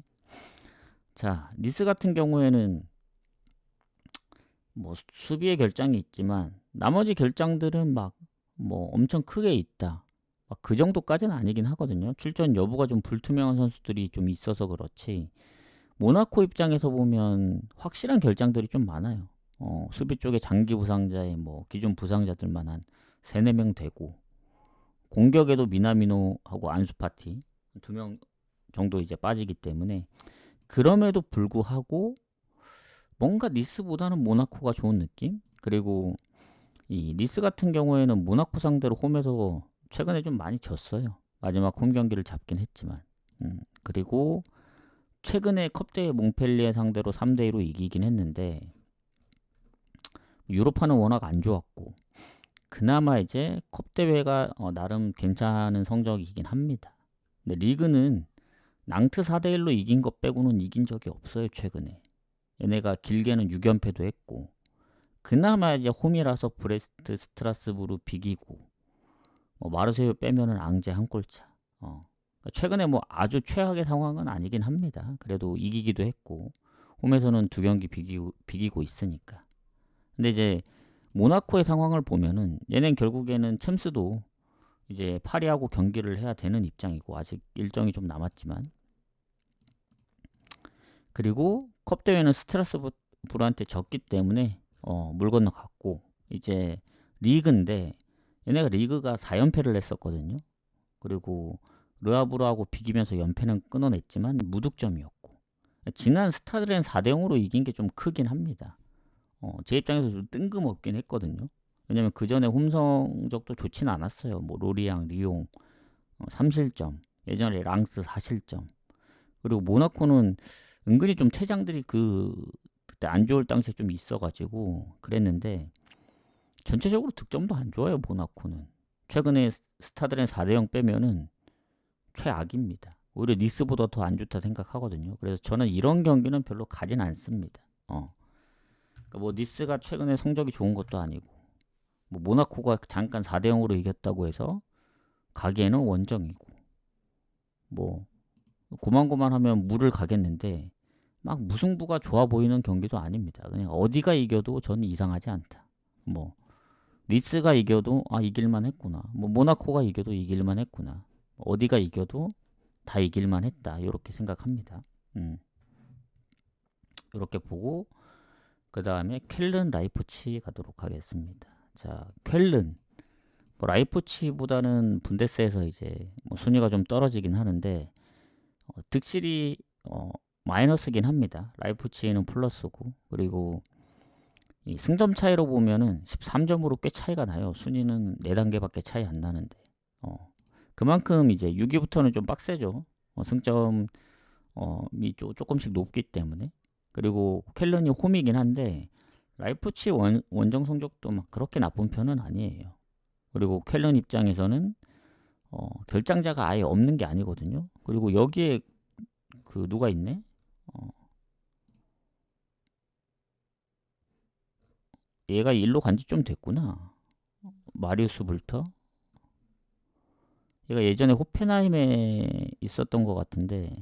자, 니스 같은 경우에는 뭐 수비의 결장이 있지만 나머지 결장들은 막 뭐 엄청 크게 있다. 막 그 정도까지는 아니긴 하거든요. 출전 여부가 좀 불투명한 선수들이 좀 있어서 그렇지. 모나코 입장에서 보면 확실한 결장들이 좀 많아요. 수비 쪽에 장기 부상자에 뭐 기존 부상자들만 한 3, 4명 되고 공격에도 미나미노하고 안수파티 2명 정도 이제 빠지기 때문에 그럼에도 불구하고 뭔가 니스보다는 모나코가 좋은 느낌? 그리고 이 니스 같은 경우에는 모나코 상대로 홈에서 최근에 좀 많이 졌어요. 마지막 홈 경기를 잡긴 했지만. 그리고 최근에 컵대회 몽펠리에 상대로 3대2로 이기긴 했는데 유로파는 워낙 안 좋았고 그나마 이제 컵대회가 나름 괜찮은 성적이긴 합니다. 근데 리그는 낭트 4대1로 이긴 것 빼고는 이긴 적이 없어요 최근에. 얘네가 길게는 6연패도 했고 그나마 이제 홈이라서 브레스트 스트라스부르 비기고 마르세유 빼면은 앙제 한 골차. 그러니까 최근에 뭐 아주 최악의 상황은 아니긴 합니다. 그래도 이기기도 했고 홈에서는 2경기 비기고 있으니까. 근데 이제 모나코의 상황을 보면은 얘는 결국에는 챔스도 이제 파리하고 경기를 해야 되는 입장이고 아직 일정이 좀 남았지만 그리고 컵 대회는 스트라스부르한테 졌기 때문에 물 건너갔고 이제 리그인데 얘네가 리그가 4연패를 했었거든요. 그리고 르아브르하고 비기면서 연패는 끊어냈지만 무득점이었고 지난 스타드렌 4대0으로 이긴 게 좀 크긴 합니다. 제 입장에서 좀 뜬금없긴 했거든요. 왜냐면 그 전에 홈 성적도 좋진 않았어요. 뭐 로리앙, 리옹 3실점, 예전에 랑스 4실점. 그리고 모나코는 은근히 좀 퇴장들이 그때 안 좋을 당시에 좀 있어가지고 그랬는데 전체적으로 득점도 안 좋아요. 모나코는 최근에 스타드렌 4대0 빼면은 최악입니다. 오히려 니스보다 더 안 좋다 생각하거든요. 그래서 저는 이런 경기는 별로 가진 않습니다. 그러니까 뭐 니스가 최근에 성적이 좋은 것도 아니고 뭐 모나코가 잠깐 4대0으로 이겼다고 해서 가기에는 원정이고 뭐 고만고만하면 물을 가겠는데 막 무승부가 좋아 보이는 경기도 아닙니다. 그냥 어디가 이겨도 저는 이상하지 않다. 뭐 니스가 이겨도 이길만 했구나. 뭐 모나코가 이겨도 이길만 했구나. 어디가 이겨도 다 이길만 했다. 이렇게 생각합니다. 이렇게 보고 그 다음에 쾰른 라이프치 가도록 하겠습니다. 자, 쾰른 뭐 라이프치보다는 분데스에서 이제 뭐 순위가 좀 떨어지긴 하는데 득실이 마이너스긴 합니다. 라이프치히는 플러스고 그리고 이 승점 차이로 보면은 13점으로 꽤 차이가 나요. 순위는 4단계밖에 차이 안 나는데 그만큼 이제 6위부터는 좀 빡세죠. 승점이 조금씩 높기 때문에 그리고 쾰른이 홈이긴 한데 라이프치 원정 성적도 막 그렇게 나쁜 편은 아니에요. 그리고 쾰른 입장에서는 결장자가 아예 없는 게 아니거든요. 그리고 여기에 그 누가 있네? 얘가 일로 간지 좀 됐구나. 마리우스 불터. 얘가 예전에 호펜하임에 있었던 것 같은데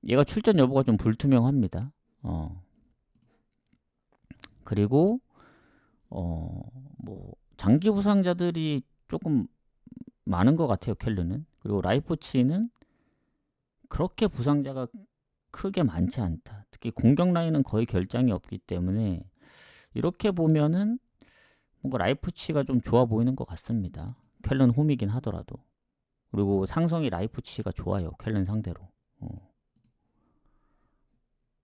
얘가 출전 여부가 좀 불투명합니다. 그리고 뭐 장기 부상자들이 조금 많은 것 같아요. 켈르는. 그리고 라이프치히는 그렇게 부상자가 크게 많지 않다. 특히 공격 라인은 거의 결장이 없기 때문에 이렇게 보면은 뭔가 라이프치히가 좀 좋아 보이는 것 같습니다. 켈른 홈이긴 하더라도. 그리고 상성이 라이프치히가 좋아요. 켈른 상대로.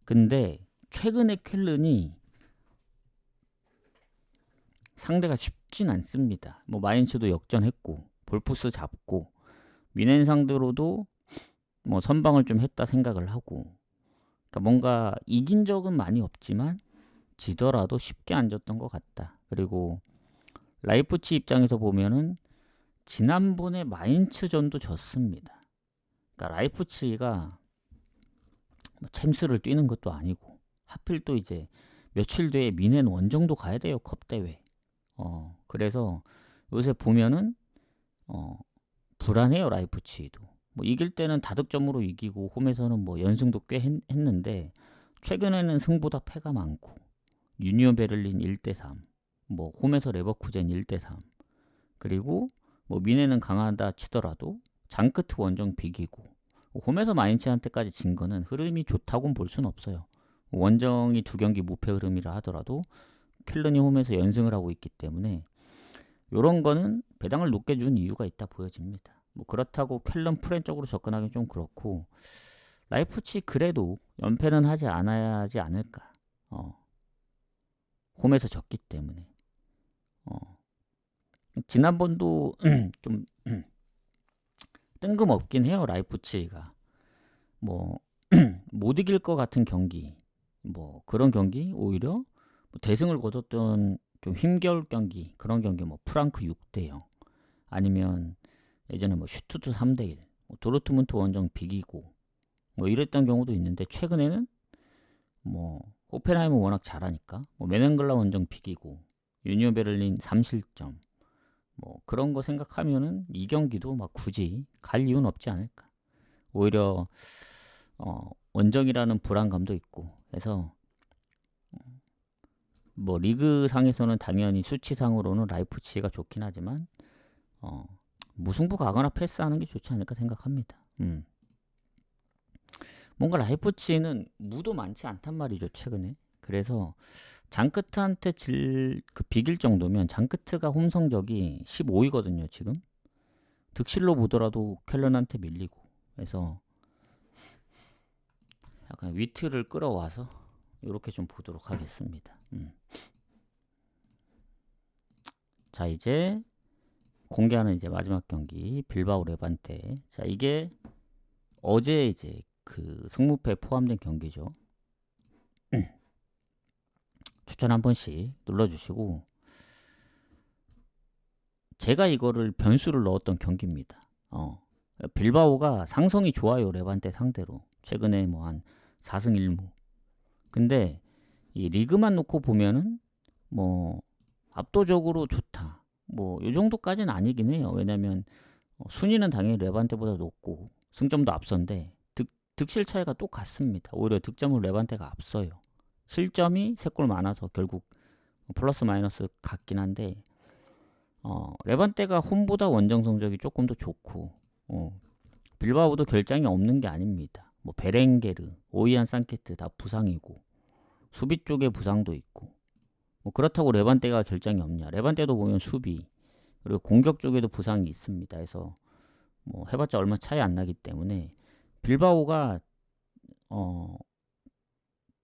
근데 최근에 켈른이 상대가 쉽진 않습니다. 뭐 마인츠도 역전했고 볼프스 잡고 미넨 상대로도 뭐 선방을 좀 했다 생각을 하고 그러니까 뭔가 이긴 적은 많이 없지만 지더라도 쉽게 안 졌던 것 같다. 그리고 라이프치 입장에서 보면은 지난번에 마인츠전도 졌습니다. 그러니까 라이프치히가 뭐 챔스를 뛰는 것도 아니고 하필 또 이제 며칠 뒤에 미넨 원정도 가야 돼요. 컵 대회. 그래서 요새 보면은 불안해요. 라이프치히도. 뭐 이길 때는 다득점으로 이기고 홈에서는 뭐 연승도 꽤 했는데 최근에는 승보다 패가 많고 유니온 베를린 1대3 뭐 홈에서 레버쿠젠 1대3 그리고 뭐 미네는 강하다 치더라도 장크트 원정 비기고 홈에서 마인츠한테까지 진 거는 흐름이 좋다고는 볼 수는 없어요. 원정이 2경기 무패 흐름이라 하더라도 켈른이 홈에서 연승을 하고 있기 때문에 이런 거는 배당을 높게 준 이유가 있다 보여집니다. 뭐 그렇다고 쾰른 프렌 쪽으로 접근하기 좀 그렇고 라이프치 그래도 연패는 하지 않아야 하지 않을까. 홈에서 졌기 때문에. 지난번도 좀 뜬금없긴 해요. 라이프치히가 뭐 못 이길 것 같은 경기, 뭐 그런 경기 오히려 뭐 대승을 거뒀던 좀 힘겨울 경기, 그런 경기 뭐 프랑크 6대 0 아니면 예전에 뭐 슈투트 3대 1 뭐 도르트문트 원정 비기고 뭐 이랬던 경우도 있는데 최근에는 뭐 호펜하임은 워낙 잘하니까 뭐 메넨글라 원정 비기고 유니온 베를린 3실점 뭐 그런 거 생각하면은 이 경기도 막 굳이 갈 이유는 없지 않을까. 오히려 원정이라는 불안감도 있고 해서 뭐 리그 상에서는 당연히 수치상으로는 라이프치히가 좋긴 하지만 무승부 가거나 패스하는 게 좋지 않을까 생각합니다. 뭔가 라이프치히는 무도 많지 않단 말이죠 최근에. 그래서 장크트한테 비길 정도면 장크트가 홈 성적이 15위거든요 지금. 득실로 보더라도 켈런한테 밀리고. 그래서 약간 위트를 끌어와서 이렇게 좀 보도록 하겠습니다. 자 이제 공개하는 이제 마지막 경기 빌바오 레반테. 자 이게 어제 이제 그 승무패 포함된 경기죠. 추천 한 번씩 눌러주시고 제가 이거를 변수를 넣었던 경기입니다. 빌바오가 상성이 좋아요. 레반테 상대로 최근에 뭐 한 4승 1무. 근데 이 리그만 놓고 보면은 뭐 압도적으로 좋다. 뭐 이 정도까지는 아니긴 해요. 왜냐면 순위는 당연히 레반테보다 높고 승점도 앞선데 득실 차이가 똑같습니다. 오히려 득점은 레반테가 앞서요. 실점이 3골 많아서 결국 플러스 마이너스 같긴 한데 레반테가 홈보다 원정 성적이 조금 더 좋고 빌바오도 결장이 없는 게 아닙니다. 뭐 베렌게르, 오이안 산케트 다 부상이고 수비 쪽에 부상도 있고 뭐 그렇다고 레반테가 결장이 없냐. 레반테도 보면 수비 그리고 공격 쪽에도 부상이 있습니다. 그래서 뭐 해봤자 얼마 차이 안 나기 때문에 빌바오가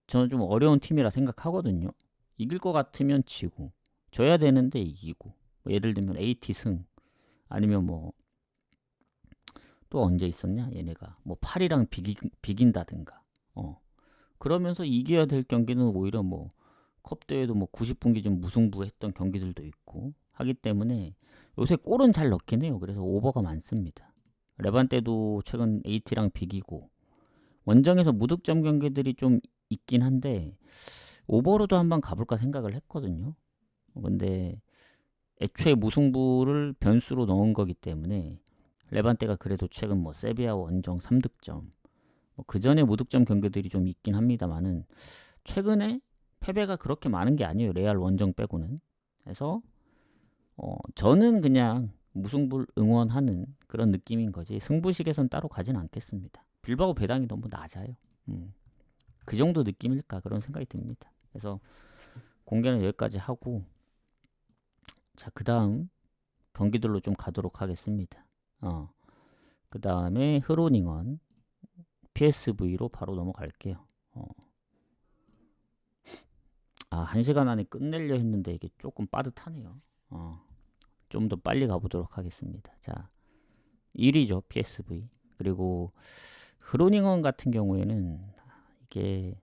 저는 좀 어려운 팀이라 생각하거든요. 이길 것 같으면 지고 져야 되는데 이기고 뭐 예를 들면 AT 승 아니면 뭐 또 언제 있었냐 얘네가 뭐 파리랑 비긴다든가 그러면서 이겨야 될 경기는 오히려 뭐 컵대회도 뭐 90분 기준 무승부 했던 경기들도 있고 하기 때문에 요새 골은 잘 넣긴 해요. 그래서 오버가 많습니다. 레반테도 최근 AT랑 비기고 원정에서 무득점 경기들이 좀 있긴 한데 오버로도 한번 가볼까 생각을 했거든요. 근데 애초에 무승부를 변수로 넣은 거기 때문에 레반테가 그래도 최근 뭐 세비야 원정 3득점 뭐 그 전에 무득점 경기들이 좀 있긴 합니다만은 최근에 패배가 그렇게 많은 게 아니에요. 레알 원정 빼고는. 그래서 저는 그냥 무승부를 응원하는 그런 느낌인 거지 승부식에선 따로 가진 않겠습니다. 빌바오 배당이 너무 낮아요. 그 정도 느낌일까 그런 생각이 듭니다. 그래서 공개는 여기까지 하고 자 그 다음 경기들로 좀 가도록 하겠습니다. 그 다음에 흐로닝언 PSV로 바로 넘어갈게요. 1시간 안에 끝내려 했는데 이게 조금 빠듯하네요. 좀 더 빨리 가보도록 하겠습니다. 자 1위죠 PSV. 그리고 흐로닝언 같은 경우에는 이게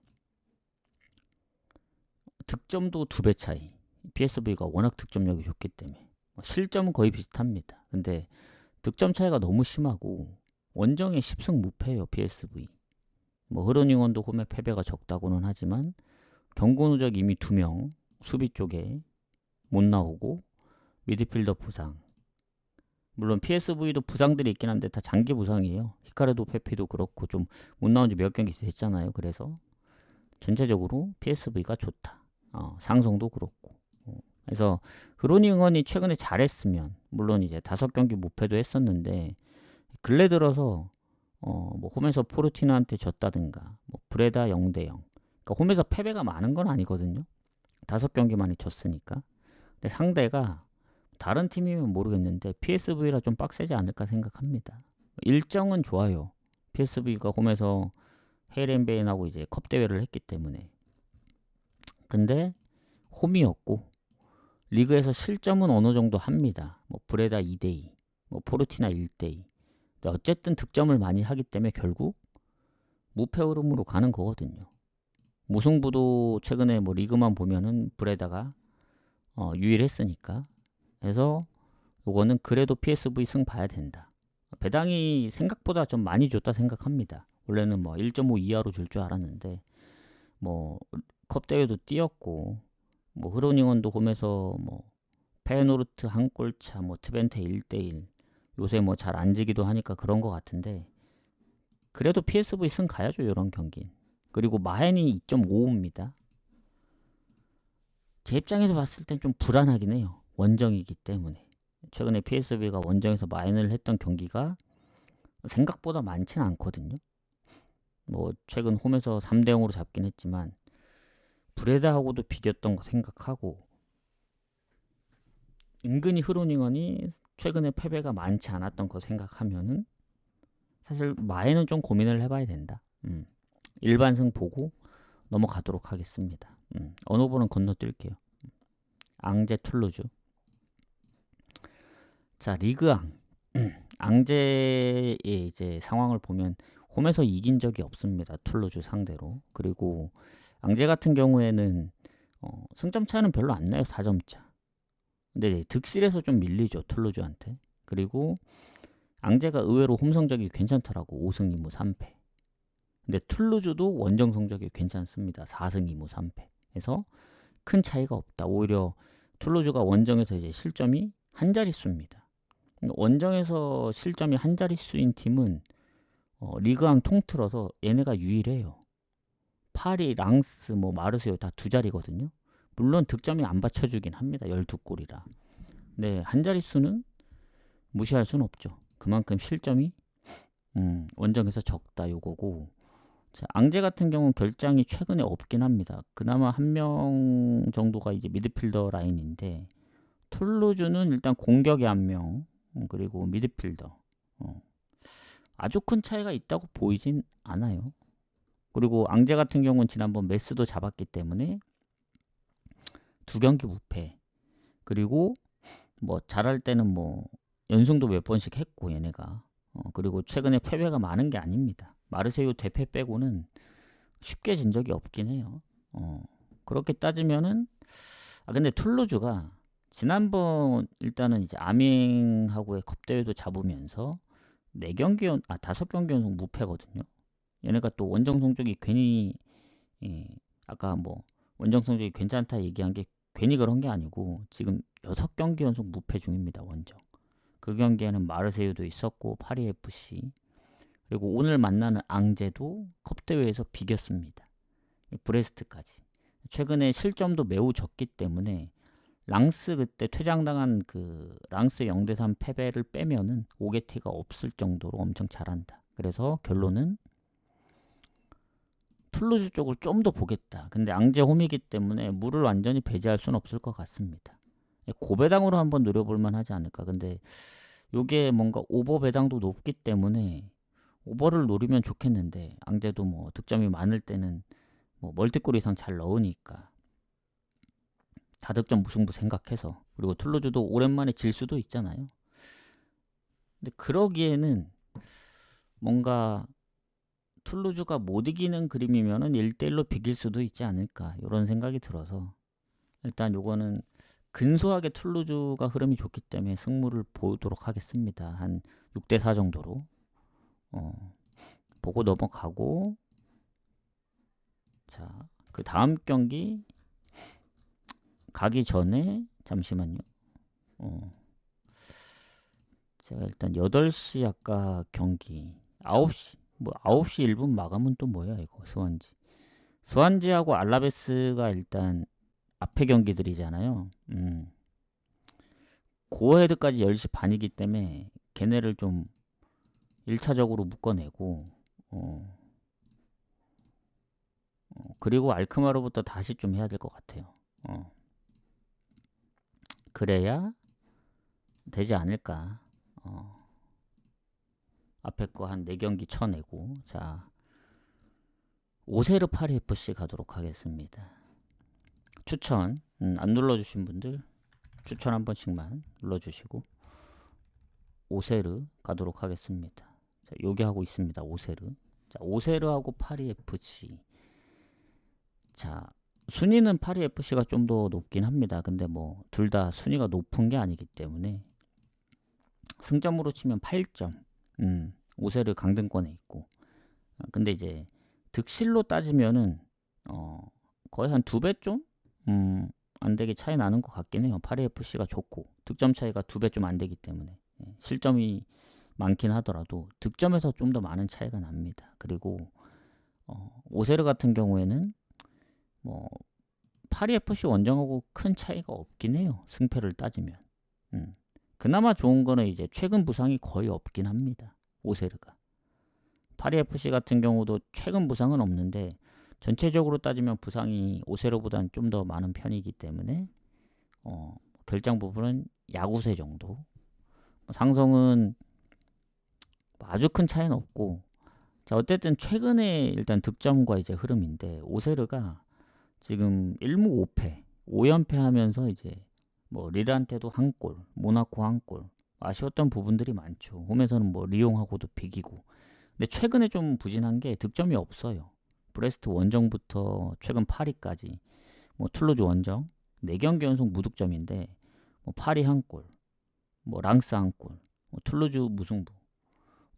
득점도 2배 차이. PSV가 워낙 득점력이 좋기 때문에 실점은 거의 비슷합니다. 근데 득점 차이가 너무 심하고 원정에 10승 무패예요 PSV. 뭐 흐로닝언도 홈에 패배가 적다고는 하지만 경고 누적 이미 2명 수비 쪽에 못 나오고 미드필더 부상. 물론 PSV도 부상들이 있긴 한데 다 장기 부상이에요. 히카르도 페피도 그렇고 좀 못 나온 지 몇 경기 됐잖아요. 그래서 전체적으로 PSV가 좋다. 상성도 그렇고. 그래서 흐로닝언이 최근에 잘했으면 물론 이제 5경기 무패도 했었는데 근래 들어서 뭐 홈에서 포르티나한테 졌다든가 뭐 브레다 0대 0. 그러니까 홈에서 패배가 많은 건 아니거든요. 5경기 만에 졌으니까. 근데 상대가 다른 팀이면 모르겠는데 PSV라 좀 빡세지 않을까 생각합니다. 일정은 좋아요. PSV가 홈에서 헤이렌베인하고 이제 컵 대회를 했기 때문에. 근데 홈이었고 리그에서 실점은 어느 정도 합니다. 뭐 브레다 2대2, 뭐 포르티나 1대2. 어쨌든 득점을 많이 하기 때문에 결국 무패 흐름으로 가는 거거든요. 무승부도 최근에 뭐 리그만 보면은 브레다가 유일했으니까. 그래서 요거는 그래도 PSV 승 봐야 된다. 배당이 생각보다 좀 많이 줬다 생각합니다. 원래는 뭐 1.5 이하로 줄 줄 알았는데 뭐 컵 대회도 뛰었고 뭐 흐로닝원도 홈에서 뭐 페노르트 한 골차, 뭐 트벤테 1대1 요새 뭐 잘 안 지기도 하니까 그런 것 같은데 그래도 PSV 승 가야죠 이런 경기. 그리고 마헨이 2.5입니다. 제 입장에서 봤을 땐 좀 불안하긴 해요. 원정이기 때문에. 최근에 PSV가 원정에서 마인을 했던 경기가 생각보다 많지는 않거든요. 뭐 최근 홈에서 3대0으로 잡긴 했지만 브레다하고도 비겼던 거 생각하고 은근히 흐로닝언이 최근에 패배가 많지 않았던 거 생각하면은 사실 마인은 좀 고민을 해봐야 된다. 일반승 보고 넘어가도록 하겠습니다. 어느 분은 건너뛸게요. 앙제 툴루즈. 자, 리그앙. 앙제의 이제 상황을 보면 홈에서 이긴 적이 없습니다. 툴루즈 상대로. 그리고 앙제 같은 경우에는 승점 차는 별로 안 나요. 4점 차. 근데 득실에서 좀 밀리죠. 툴루즈한테. 그리고 앙제가 의외로 홈 성적이 괜찮더라고. 5승 2무 3패. 근데 툴루즈도 원정 성적이 괜찮습니다. 4승 2무 3패. 그래서 큰 차이가 없다. 오히려 툴루즈가 원정에서 이제 실점이 한 자릿수입니다. 원정에서 실점이 한 자릿수인 팀은 리그왕 통틀어서 얘네가 유일해요. 파리, 랑스, 뭐 마르세유 다 두 자리거든요. 물론 득점이 안 받쳐주긴 합니다. 12골이라. 네, 한 자릿수는 무시할 수는 없죠. 그만큼 실점이 원정에서 적다 요거고. 자, 앙제 같은 경우는 결장이 최근에 없긴 합니다. 그나마 한 명 정도가 이제 미드필더 라인인데 툴루즈는 일단 공격에 한 명, 그리고 미드필더. 아주 큰 차이가 있다고 보이진 않아요. 그리고 앙제 같은 경우는 지난번 메스도 잡았기 때문에 2경기 무패. 그리고 뭐 잘할 때는 뭐 연승도 몇 번씩 했고 얘네가. 그리고 최근에 패배가 많은 게 아닙니다. 마르세유 대패 빼고는 쉽게 진 적이 없긴 해요. 그렇게 따지면은 근데 툴루즈가 지난번 일단은 이제 아밍하고의 컵대회도 잡으면서 5경기 연속 무패거든요. 얘네가 또 원정 성적이 괜히 아까 뭐 원정 성적이 괜찮다 얘기한 게 괜히 그런 게 아니고 지금 6경기 연속 무패 중입니다. 원정. 그 경기에는 마르세유도 있었고 파리 FC 그리고 오늘 만나는 앙제도 컵대회에서 비겼습니다. 브레스트까지. 최근에 실점도 매우 적기 때문에 랑스 그때 퇴장당한 그 랑스 0대3 패배를 빼면은 오게티가 없을 정도로 엄청 잘한다. 그래서 결론은 툴루즈 쪽을 좀 더 보겠다. 근데 앙제 홈이기 때문에 물을 완전히 배제할 수는 없을 것 같습니다. 고배당으로 한번 노려볼만 하지 않을까. 근데 요게 뭔가 오버 배당도 높기 때문에 오버를 노리면 좋겠는데 앙제도 뭐 득점이 많을 때는 뭐 멀티골 이상 잘 넣으니까 다득점 무승부 생각해서. 그리고 툴루즈도 오랜만에 질 수도 있잖아요. 근데 그러기에는 뭔가 툴루즈가 못 이기는 그림이면은 1대1로 비길 수도 있지 않을까 이런 생각이 들어서 일단 요거는 근소하게 툴루즈가 흐름이 좋기 때문에 승부를 보도록 하겠습니다. 한 6대4 정도로 보고 넘어가고. 자, 그 다음 경기 가기 전에 잠시만요. 제가 일단 8시 아까 경기 9시 뭐 9시 1분 마감은 또 뭐야 이거. 스완지하고 알라베스가 일단 앞에 경기들이잖아요. 고헤드까지 10시 반이기 때문에 걔네를 좀 1차적으로 묶어내고 그리고 알크마르부터 다시 좀 해야 될 것 같아요. 그래야 되지 않을까. 앞에 거 한 4경기 쳐내고. 자, 오세르 파리 FC 가도록 하겠습니다. 추천 안 눌러주신 분들 추천 한 번씩만 눌러주시고 오세르 가도록 하겠습니다. 자, 여기 하고 있습니다. 오세르. 자, 오세르하고 파리 FC. 자, 순위는 파리 FC가 좀 더 높긴 합니다. 근데 뭐 둘 다 순위가 높은 게 아니기 때문에 승점으로 치면 8점. 오세르 강등권에 있고. 근데 이제 득실로 따지면은 거의 한 2배 좀 안 되게 차이 나는 것 같긴 해요. 파리 FC가 좋고 득점 차이가 2배 좀 안 되기 때문에 실점이 많긴 하더라도 득점에서 좀 더 많은 차이가 납니다. 그리고 오세르 같은 경우에는 뭐 파리 FC 원정하고 큰 차이가 없긴 해요. 승패를 따지면. 그나마 좋은 거는 이제 최근 부상이 거의 없긴 합니다. 오세르가. 파리 FC 같은 경우도 최근 부상은 없는데 전체적으로 따지면 부상이 오세르보다는 좀 더 많은 편이기 때문에 결장 부분은 야구세 정도. 상성은 아주 큰 차이는 없고. 자, 어쨌든 최근에 일단 득점과 이제 흐름인데 오세르가 지금 1무 5패, 5연패 하면서 이제 뭐 리르한테도 한 골, 모나코 한 골. 아쉬웠던 부분들이 많죠. 홈에서는 뭐 리옹하고도 비기고. 근데 최근에 좀 부진한 게 득점이 없어요. 브레스트 원정부터 최근 파리까지 뭐 툴루즈 원정 4경기 연속 무득점인데 뭐 파리 한 골, 뭐 랑스 한 골, 뭐 툴루즈 무승부.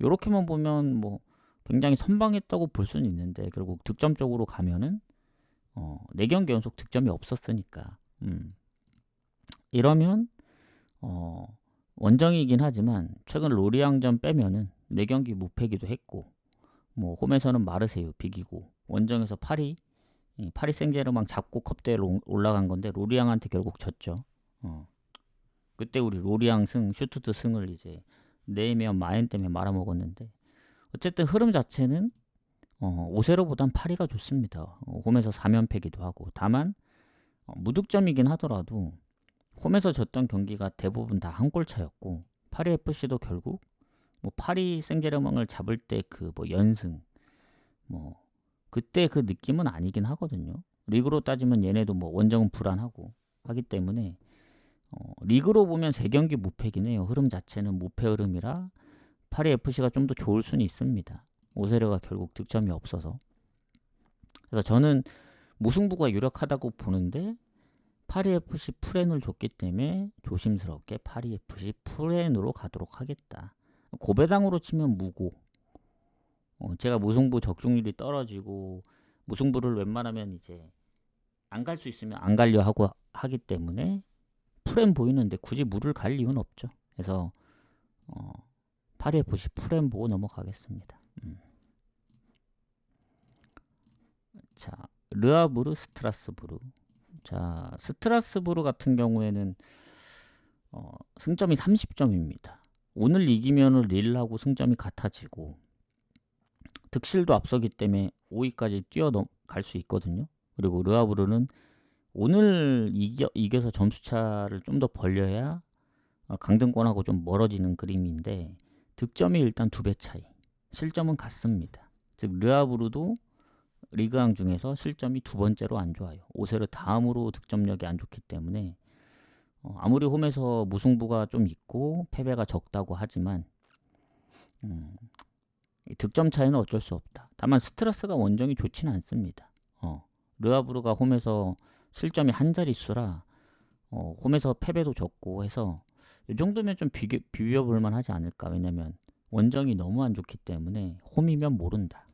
요렇게만 보면 뭐 굉장히 선방했다고 볼 수는 있는데 결국 득점적으로 가면은 4경기 연속 득점이 없었으니까 이러면 원정이긴 하지만 최근 로리앙전 빼면은 4경기 무패기도 했고 뭐 홈에서는 마르세유 비기고 원정에서 파리 생제르맹 잡고 컵대로 올라간 건데 로리앙한테 결국 졌죠. 그때 우리 로리앙 승, 슈투트 승을 이제 네이면 마엔 때문에 말아먹었는데 어쨌든 흐름 자체는 오세로보단 파리가 좋습니다. 홈에서 4연패기도 하고 다만 무득점이긴 하더라도 홈에서 졌던 경기가 대부분 다 한 골 차였고 파리 FC도 결국 뭐 파리 생제르맹을 잡을 때 그 뭐 연승 뭐 그때 그 느낌은 아니긴 하거든요. 리그로 따지면 얘네도 뭐 원정은 불안하고 하기 때문에 리그로 보면 3경기 무패긴 해요. 흐름 자체는 무패 흐름이라 파리 FC가 좀 더 좋을 수는 있습니다. 오세르가 결국 득점이 없어서. 그래서 저는 무승부가 유력하다고 보는데 파리 FC 프렌을 줬기 때문에 조심스럽게 파리 FC 프렌으로 가도록 하겠다. 고배당으로 치면 무고. 제가 무승부 적중률이 떨어지고 무승부를 웬만하면 이제 안 갈 수 있으면 안 가려 하고 하기 때문에 프렌 보이는데 굳이 무를 갈 이유는 없죠. 그래서 파리 FC 프렌 보고 넘어가겠습니다. 자, 르아브르 스트라스부르. 자, 스트라스부르 같은 경우에는 승점이 30점입니다. 오늘 이기면 릴하고 승점이 같아지고 득실도 앞서기 때문에 5위까지 뛰어갈 수 있거든요. 그리고 르아브르는 오늘 이겨서 점수차를 좀 더 벌려야 강등권하고 좀 멀어지는 그림인데 득점이 일단 2배 차이, 실점은 같습니다. 즉 르아브르도 리그왕 중에서 실점이 2번째로 안 좋아요. 오세르 다음으로 득점력이 안 좋기 때문에 아무리 홈에서 무승부가 좀 있고 패배가 적다고 하지만 득점 차이는 어쩔 수 없다. 다만 스트라스가 원정이 좋지는 않습니다. 르아브르가 홈에서 실점이 한 자릿수라 홈에서 패배도 적고 해서 이 정도면 좀 비벼볼만 하지 않을까. 왜냐면 원정이 너무 안 좋기 때문에 홈이면 모른다.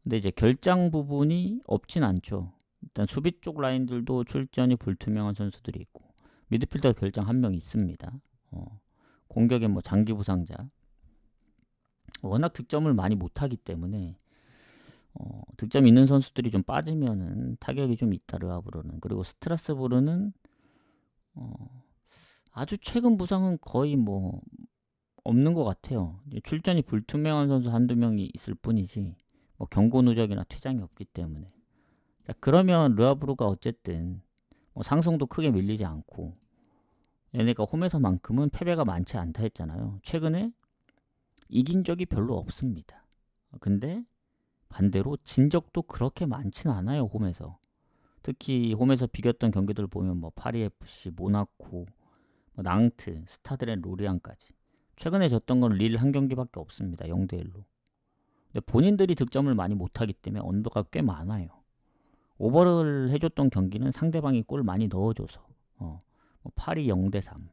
근데 이제 결장 부분이 없진 않죠. 일단 수비 쪽 라인들도 출전이 불투명한 선수들이 있고 미드필더 결장 한 명 있습니다. 공격에 뭐 장기 부상자 워낙 득점을 많이 못하기 때문에 득점 있는 선수들이 좀 빠지면은 타격이 좀 있다. 르아브르는. 그리고 스트라스부르는 아주 최근 부상은 거의 뭐 없는 것 같아요. 출전이 불투명한 선수 한두 명이 있을 뿐이지 뭐 경고 누적이나 퇴장이 없기 때문에. 자, 그러면 르아브르가 어쨌든 뭐 상승도 크게 밀리지 않고 얘네가 홈에서만큼은 패배가 많지 않다 했잖아요. 최근에 이긴 적이 별로 없습니다. 근데 반대로 진 적도 그렇게 많지는 않아요, 홈에서. 특히 홈에서 비겼던 경기들 보면 뭐 파리 FC, 모나코, 뭐 낭트, 스타드렌 로리앙까지. 최근에 졌던 건 릴 한 경기밖에 없습니다. 0대 1로. 근데 본인들이 득점을 많이 못하기 때문에 언더가 꽤 많아요. 오버를 해줬던 경기는 상대방이 골 많이 넣어줘서 뭐 파리 0대 3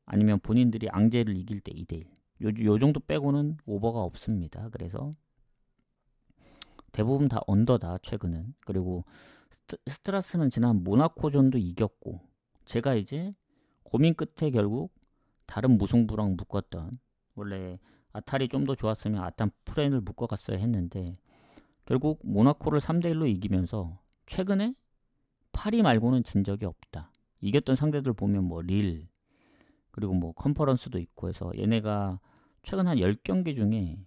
아니면 본인들이 앙제를 이길 때 2대 1 요 정도 빼고는 오버가 없습니다. 그래서 대부분 다 언더다 최근은. 그리고 스트라스는 지난 모나코전도 이겼고, 제가 이제 고민 끝에 결국 다른 무승부랑 묶었던, 원래 아탈이 좀 더 좋았으면 아탄 프렌을 묶어갔어야 했는데 결국 모나코를 3대 1로 이기면서 최근에 파리 말고는 진 적이 없다. 이겼던 상대들 보면 뭐 릴, 그리고 뭐 컨퍼런스도 있고 해서 얘네가 최근 한 10경기 중에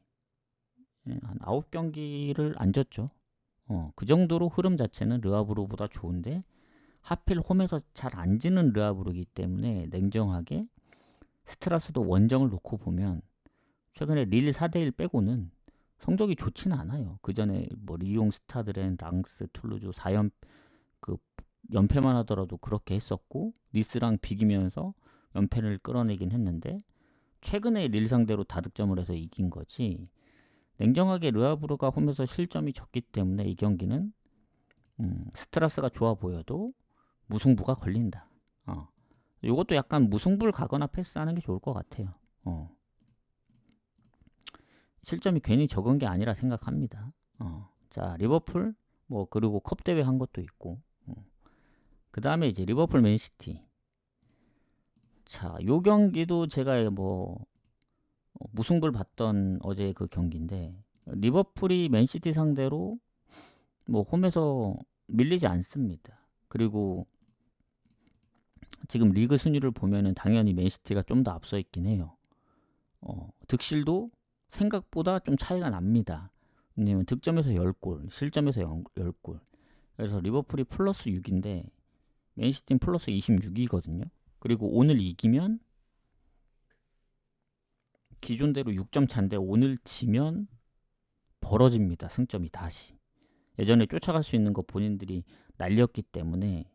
한 9경기를 안 졌죠. 그 정도로 흐름 자체는 르아브르보다 좋은데 하필 홈에서 잘 안 지는 르아브르이기 때문에 냉정하게 스트라스도 원정을 놓고 보면 최근에 릴 4대1 빼고는 성적이 좋지는 않아요. 그 전에 뭐 리옹, 스타드렌, 랑스, 툴루즈 4연 그 연패만 하더라도 그렇게 했었고, 니스랑 비기면서 연패를 끌어내긴 했는데 최근에 릴 상대로 다득점을 해서 이긴 거지. 냉정하게 르아브르가 홈에서 실점이 적기 때문에 이 경기는 스트라스가 좋아 보여도 무승부가 걸린다. 이것도 약간 무승부를 가거나 패스하는 게 좋을 것 같아요. 실점이 괜히 적은 게 아니라 생각합니다. 자, 리버풀 뭐 그리고 컵 대회 한 것도 있고, 그 다음에 이제 리버풀 맨시티. 자, 요 경기도 제가 뭐 무승부를 봤던 어제 그 경기인데, 리버풀이 맨시티 상대로 뭐 홈에서 밀리지 않습니다. 그리고 지금 리그 순위를 보면은 당연히 맨시티가 좀 더 앞서 있긴 해요. 득실도 생각보다 좀 차이가 납니다. 왜냐면 득점에서 10골, 실점에서 10골. 그래서 리버풀이 플러스 6인데 맨시티는 플러스 26이거든요. 그리고 오늘 이기면 기존대로 6점 차인데 오늘 지면 벌어집니다. 승점이 다시. 예전에 쫓아갈 수 있는 거 본인들이 날렸기 때문에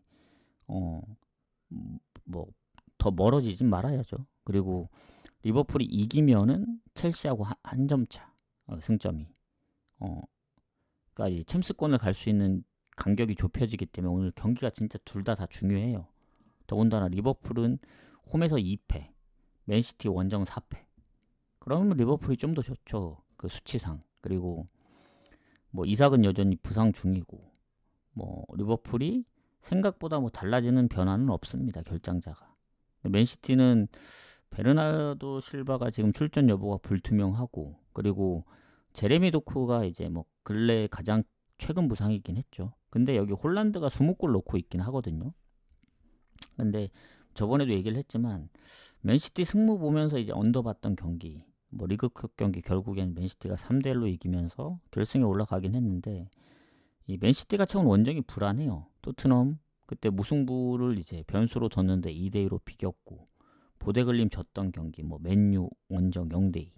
뭐 더 멀어지진 말아야죠. 그리고 리버풀이 이기면은 첼시하고 한 점 차, 승점이. 그러니까 챔스권을 갈 수 있는 간격이 좁혀지기 때문에 오늘 경기가 진짜 둘 다 중요해요. 더군다나 리버풀은 홈에서 2패, 맨시티 원정 4패. 그러면 리버풀이 좀 더 좋죠. 그 수치상. 그리고 뭐 이삭은 여전히 부상 중이고, 뭐 리버풀이 생각보다 뭐 달라지는 변화는 없습니다. 결장자가. 맨시티는 베르나르도 실바가 지금 출전 여부가 불투명하고, 그리고 제레미 도쿠가 이제 뭐 근래 가장 최근 부상이긴 했죠. 근데 여기 홀란드가 20골 넣고 있긴 하거든요. 근데 저번에도 얘기를 했지만 맨시티 승무 보면서 이제 언더 봤던 경기, 뭐 리그컵 경기 결국엔 맨시티가 3대 1로 이기면서 결승에 올라가긴 했는데, 이 맨시티가 최근 원정이 불안해요. 토트넘 그때 무승부를 이제 변수로 뒀는데 2대 2로 비겼고, 보데글림 졌던 경기, 뭐 맨유 원정 0대 2.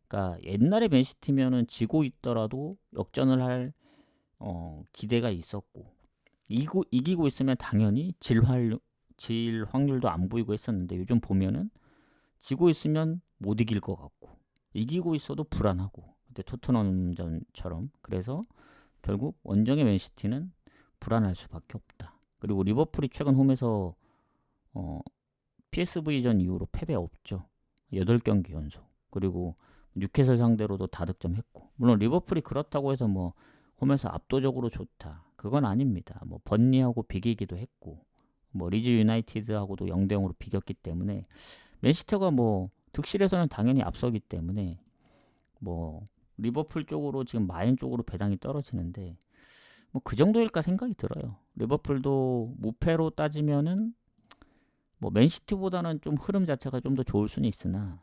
그러니까 옛날에 맨시티면은 지고 있더라도 역전을 할 기대가 있었고, 이기고 있으면 당연히 질 확률도 안 보이고 했었는데, 요즘 보면은 지고 있으면 못 이길 것 같고 이기고 있어도 불안하고, 그때 토트넘전처럼. 그래서 결국 원정의 맨시티는 불안할 수밖에 없다. 그리고 리버풀이 최근 홈에서 PSV전 이후로 패배 없죠. 8경기 연속. 그리고 뉴캐슬 상대로도 다득점했고, 물론 리버풀이 그렇다고 해서 뭐 홈에서 압도적으로 좋다, 그건 아닙니다. 뭐 번리하고 비기기도 했고, 뭐 리즈 유나이티드하고도 0대 0으로 비겼기 때문에 맨시티가 뭐 득실에서는 당연히 앞서기 때문에 뭐 리버풀 쪽으로 지금 마인 쪽으로 배당이 떨어지는데 뭐 그 정도일까 생각이 들어요. 리버풀도 무패로 따지면은 뭐 맨시티보다는 좀 흐름 자체가 좀 더 좋을 수는 있으나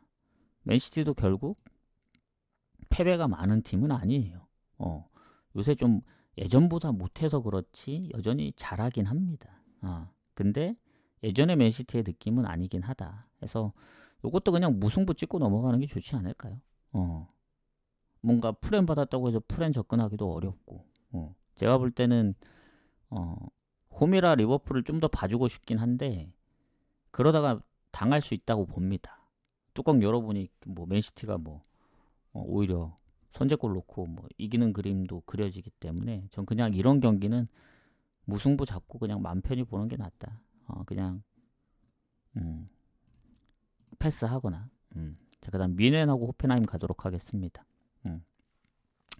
맨시티도 결국 패배가 많은 팀은 아니에요. 요새 좀 예전보다 못해서 그렇지 여전히 잘하긴 합니다. 근데 예전의 맨시티의 느낌은 아니긴 하다. 그래서 이것도 그냥 무승부 찍고 넘어가는 게 좋지 않을까요? 뭔가 프렌 받았다고 해서 프렌 접근하기도 어렵고. 제가 볼 때는 어, 홈이라 리버풀을 좀 더 봐주고 싶긴 한데 그러다가 당할 수 있다고 봅니다. 뚜껑 열어보니 뭐 맨시티가 뭐 오히려 선제골 넣고 뭐 이기는 그림도 그려지기 때문에 전 그냥 이런 경기는 무승부 잡고 그냥 맘 편히 보는 게 낫다. 그냥 패스하거나. 자, 그다음 미넨하고 호펜하임 가도록 하겠습니다.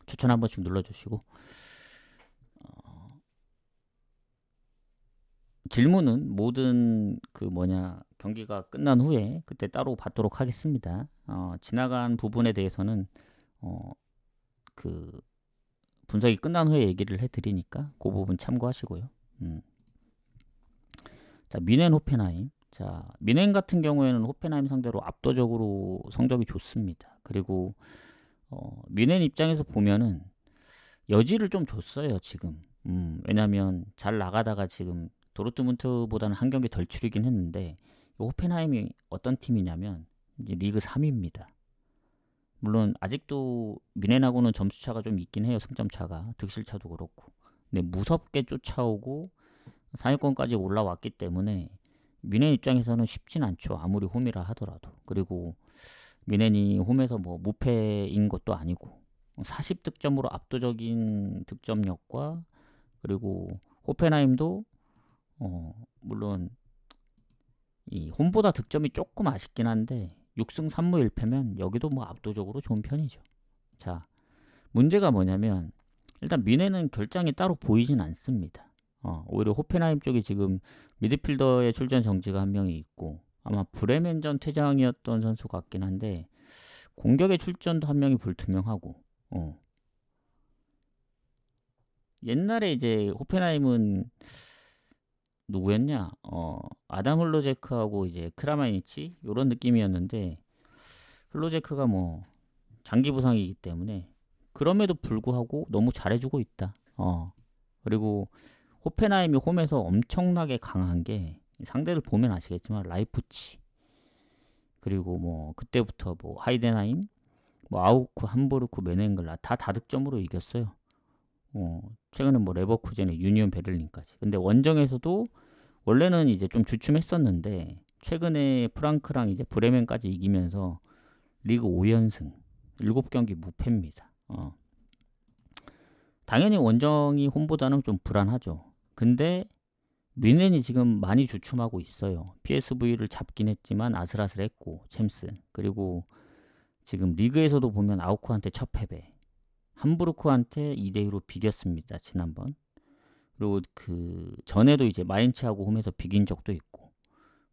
추천 한 번씩 눌러주시고 질문은 모든 경기가 끝난 후에 그때 따로 받도록 하겠습니다. 지나간 부분에 대해서는 그 분석이 끝난 후에 얘기를 해드리니까 그 부분 참고하시고요. 자, 미넨 호펜하임. 자, 미넨 같은 경우에는 호펜하임 상대로 압도적으로 성적이 좋습니다. 그리고 미넨 입장에서 보면은 여지를 좀 줬어요 지금. 왜냐면 잘 나가다가 지금 도르트문트보다는 한 경기 덜 치르긴 했는데 호펜하임이 어떤 팀이냐면 이제 리그 3위입니다. 물론 아직도 미넨하고는 점수차가 좀 있긴 해요. 승점차가 득실차도 그렇고. 근데 무섭게 쫓아오고 상위권까지 올라왔기 때문에 미넨 입장에서는 쉽진 않죠. 아무리 홈이라 하더라도. 그리고 미넨이 홈에서 뭐 무패인 것도 아니고 40득점으로 압도적인 득점력과 그리고 호펜하임도 물론 이 홈보다 득점이 조금 아쉽긴 한데 6승 3무 1패면 여기도 뭐 압도적으로 좋은 편이죠. 자, 문제가 뭐냐면 일단 미넨은 결장이 따로 보이진 않습니다. 오히려 호펜하임 쪽이 지금 미드필더의 출전 정지가 한 명이 있고 아마 브레멘전 퇴장이었던 선수 같긴 한데 공격의 출전도 한 명이 불투명하고 옛날에 이제 호펜하임은 누구였냐? 아담 흘로제크하고 이제 크라마니치 이런 느낌이었는데 흘로제크가 뭐 장기 부상이기 때문에 그럼에도 불구하고 너무 잘해주고 있다. 그리고 호펜하임이 홈에서 엄청나게 강한 게 상대를 보면 아시겠지만 라이프치 그리고 뭐 그때부터 뭐 하이덴하임, 뭐 아우크, 함부르크, 메넨글라 다 다득점으로 이겼어요. 최근에 뭐 레버쿠젠의 유니온 베를린까지. 근데 원정에서도 원래는 이제 좀 주춤했었는데 최근에 프랑크랑 이제 브레멘까지 이기면서 리그 5연승, 7경기 무패입니다. 당연히 원정이 홈보다는 좀 불안하죠. 근데 미넨이 지금 많이 주춤하고 있어요. PSV를 잡긴 했지만 아슬아슬했고 챔스. 그리고 지금 리그에서도 보면 아우크한테 첫 패배. 함부르크한테 2대2로 비겼습니다. 지난번. 그리고 그 전에도 이제 마인츠하고 홈에서 비긴 적도 있고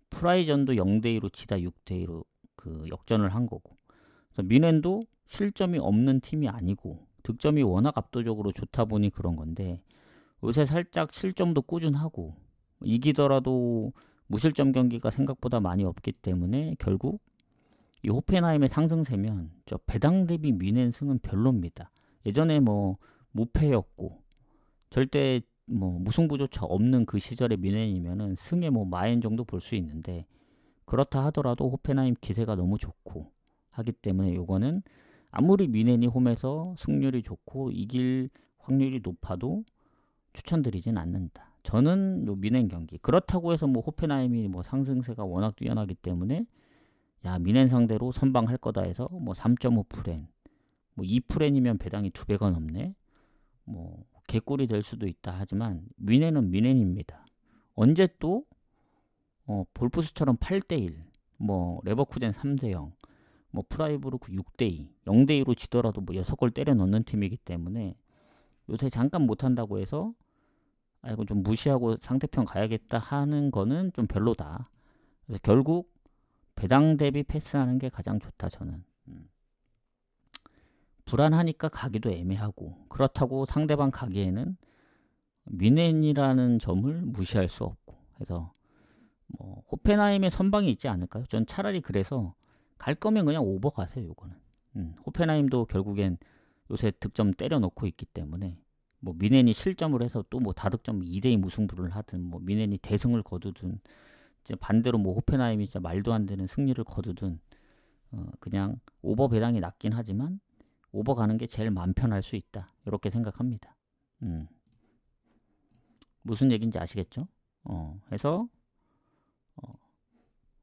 프라이전도 0대2로 치다 6대2로 그 역전을 한 거고. 그래서 미넨도 실점이 없는 팀이 아니고 득점이 워낙 압도적으로 좋다 보니 그런 건데 요새 살짝 실점도 꾸준하고 이기더라도 무실점 경기가 생각보다 많이 없기 때문에 결국 이 호펜하임의 상승세면 저 배당 대비 미넨 승은 별로입니다. 예전에 뭐 무패였고 절대 뭐 무승부조차 없는 그 시절의 미넨이면은 승에 뭐 마엔 정도 볼 수 있는데 그렇다 하더라도 호펜하임 기세가 너무 좋고 하기 때문에 요거는 아무리 미넨이 홈에서 승률이 좋고 이길 확률이 높아도 추천드리진 않는다. 저는 요 미넨 경기 그렇다고 해서 뭐 호펜하임이 뭐 상승세가 워낙 뛰어나기 때문에 야 미넨 상대로 선방할 거다 해서 뭐 3.5 프렌 뭐 2프렌이면 배당이 2배가 넘네. 뭐 개꿀이 될 수도 있다 하지만 미넨은 미넨입니다. 언제 또 볼프스처럼 8대1 뭐 레버쿠젠 3대0 뭐 프라이부르크 6대2 0대2로 지더라도 뭐 6골 때려 넣는 팀이기 때문에 요새 잠깐 못한다고 해서 아이고 좀 무시하고 상대편 가야겠다 하는 거는 좀 별로다. 그래서 결국 배당 대비 패스하는 게 가장 좋다 저는. 불안하니까 가기도 애매하고 그렇다고 상대방 가기에는 미넨이라는 점을 무시할 수 없고 해서 뭐 호펜하임의 선방이 있지 않을까요? 전 차라리 그래서 갈 거면 그냥 오버 가세요. 요거는 호펜하임도 결국엔 요새 득점 때려 넣고 있기 때문에 뭐 미넨이 실점을 해서 또 뭐 다득점 2대2 무승부를 하든 뭐 미넨이 대승을 거두든 이제 반대로 뭐 호펜하임이 진짜 말도 안 되는 승리를 거두든 그냥 오버 배당이 낮긴 하지만 오버 가는 게 제일 마음 편할 수 있다. 이렇게 생각합니다. 무슨 얘기인지 아시겠죠? 해서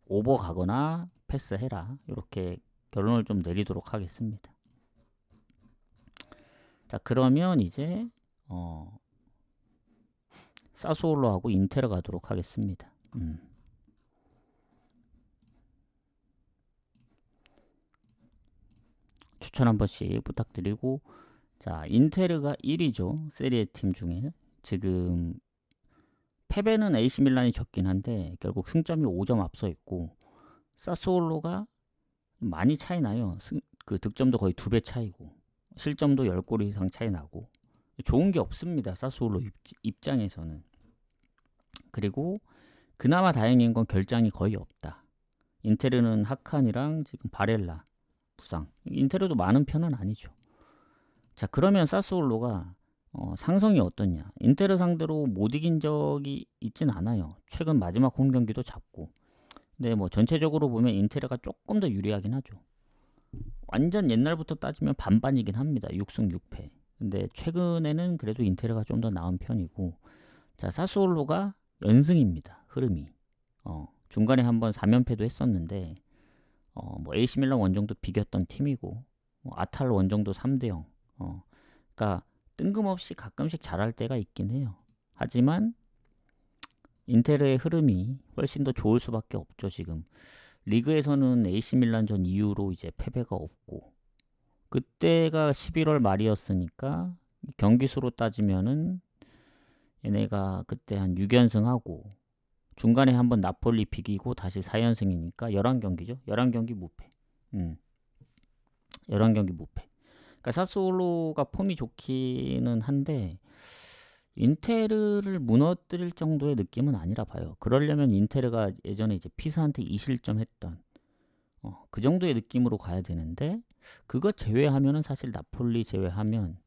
오버 가거나 패스해라. 이렇게 결론을 좀 내리도록 하겠습니다. 자, 그러면 이제 사스올로하고 인테르 가도록 하겠습니다. 추천 한 번씩 부탁드리고, 자, 인테르가 1위죠. 세리에 팀 중에. 지금 패배는 AC 밀란이 적긴 한데 결국 승점이 5점 앞서 있고, 사스올로가 많이 차이 나요. 그 득점도 거의 2배 차이고 실점도 10골 이상 차이 나고 좋은 게 없습니다. 사스올로 입장에서는. 그리고 그나마 다행인 건 결장이 거의 없다. 인테르는 하칸이랑 지금 바렐라 부상. 인테르도 많은 편은 아니죠. 자, 그러면 사스올로가 상성이 어떻냐? 인테르 상대로 못 이긴 적이 있진 않아요. 최근 마지막 홈 경기도 잡고. 근데 뭐 전체적으로 보면 인테르가 조금 더 유리하긴 하죠. 완전 옛날부터 따지면 반반이긴 합니다. 6승 6패. 근데 최근에는 그래도 인테르가 좀 더 나은 편이고, 자, 사스올로가 연승입니다. 흐름이. 중간에 한번 3연패도 했었는데 뭐 AC 밀란 원정도 비겼던 팀이고, 뭐 아탈 원정도 3대0. 그러니까 뜬금없이 가끔씩 잘할 때가 있긴 해요. 하지만 인테르의 흐름이 훨씬 더 좋을 수밖에 없죠. 지금 리그에서는 AC 밀란전 이후로 이제 패배가 없고, 그때가 11월 말이었으니까 경기 수로 따지면은 얘네가 그때 한 6연승하고 중간에 한번 나폴리 비기고 다시 4연승이니까 11경기죠. 11경기 무패. 11경기 무패. 그러니까 사스올로가 폼이 좋기는 한데 인테르를 무너뜨릴 정도의 느낌은 아니라 봐요. 그러려면 인테르가 예전에 이제 피사한테 2실점 했던 그 정도의 느낌으로 가야 되는데, 그거 제외하면은 사실 나폴리 제외하면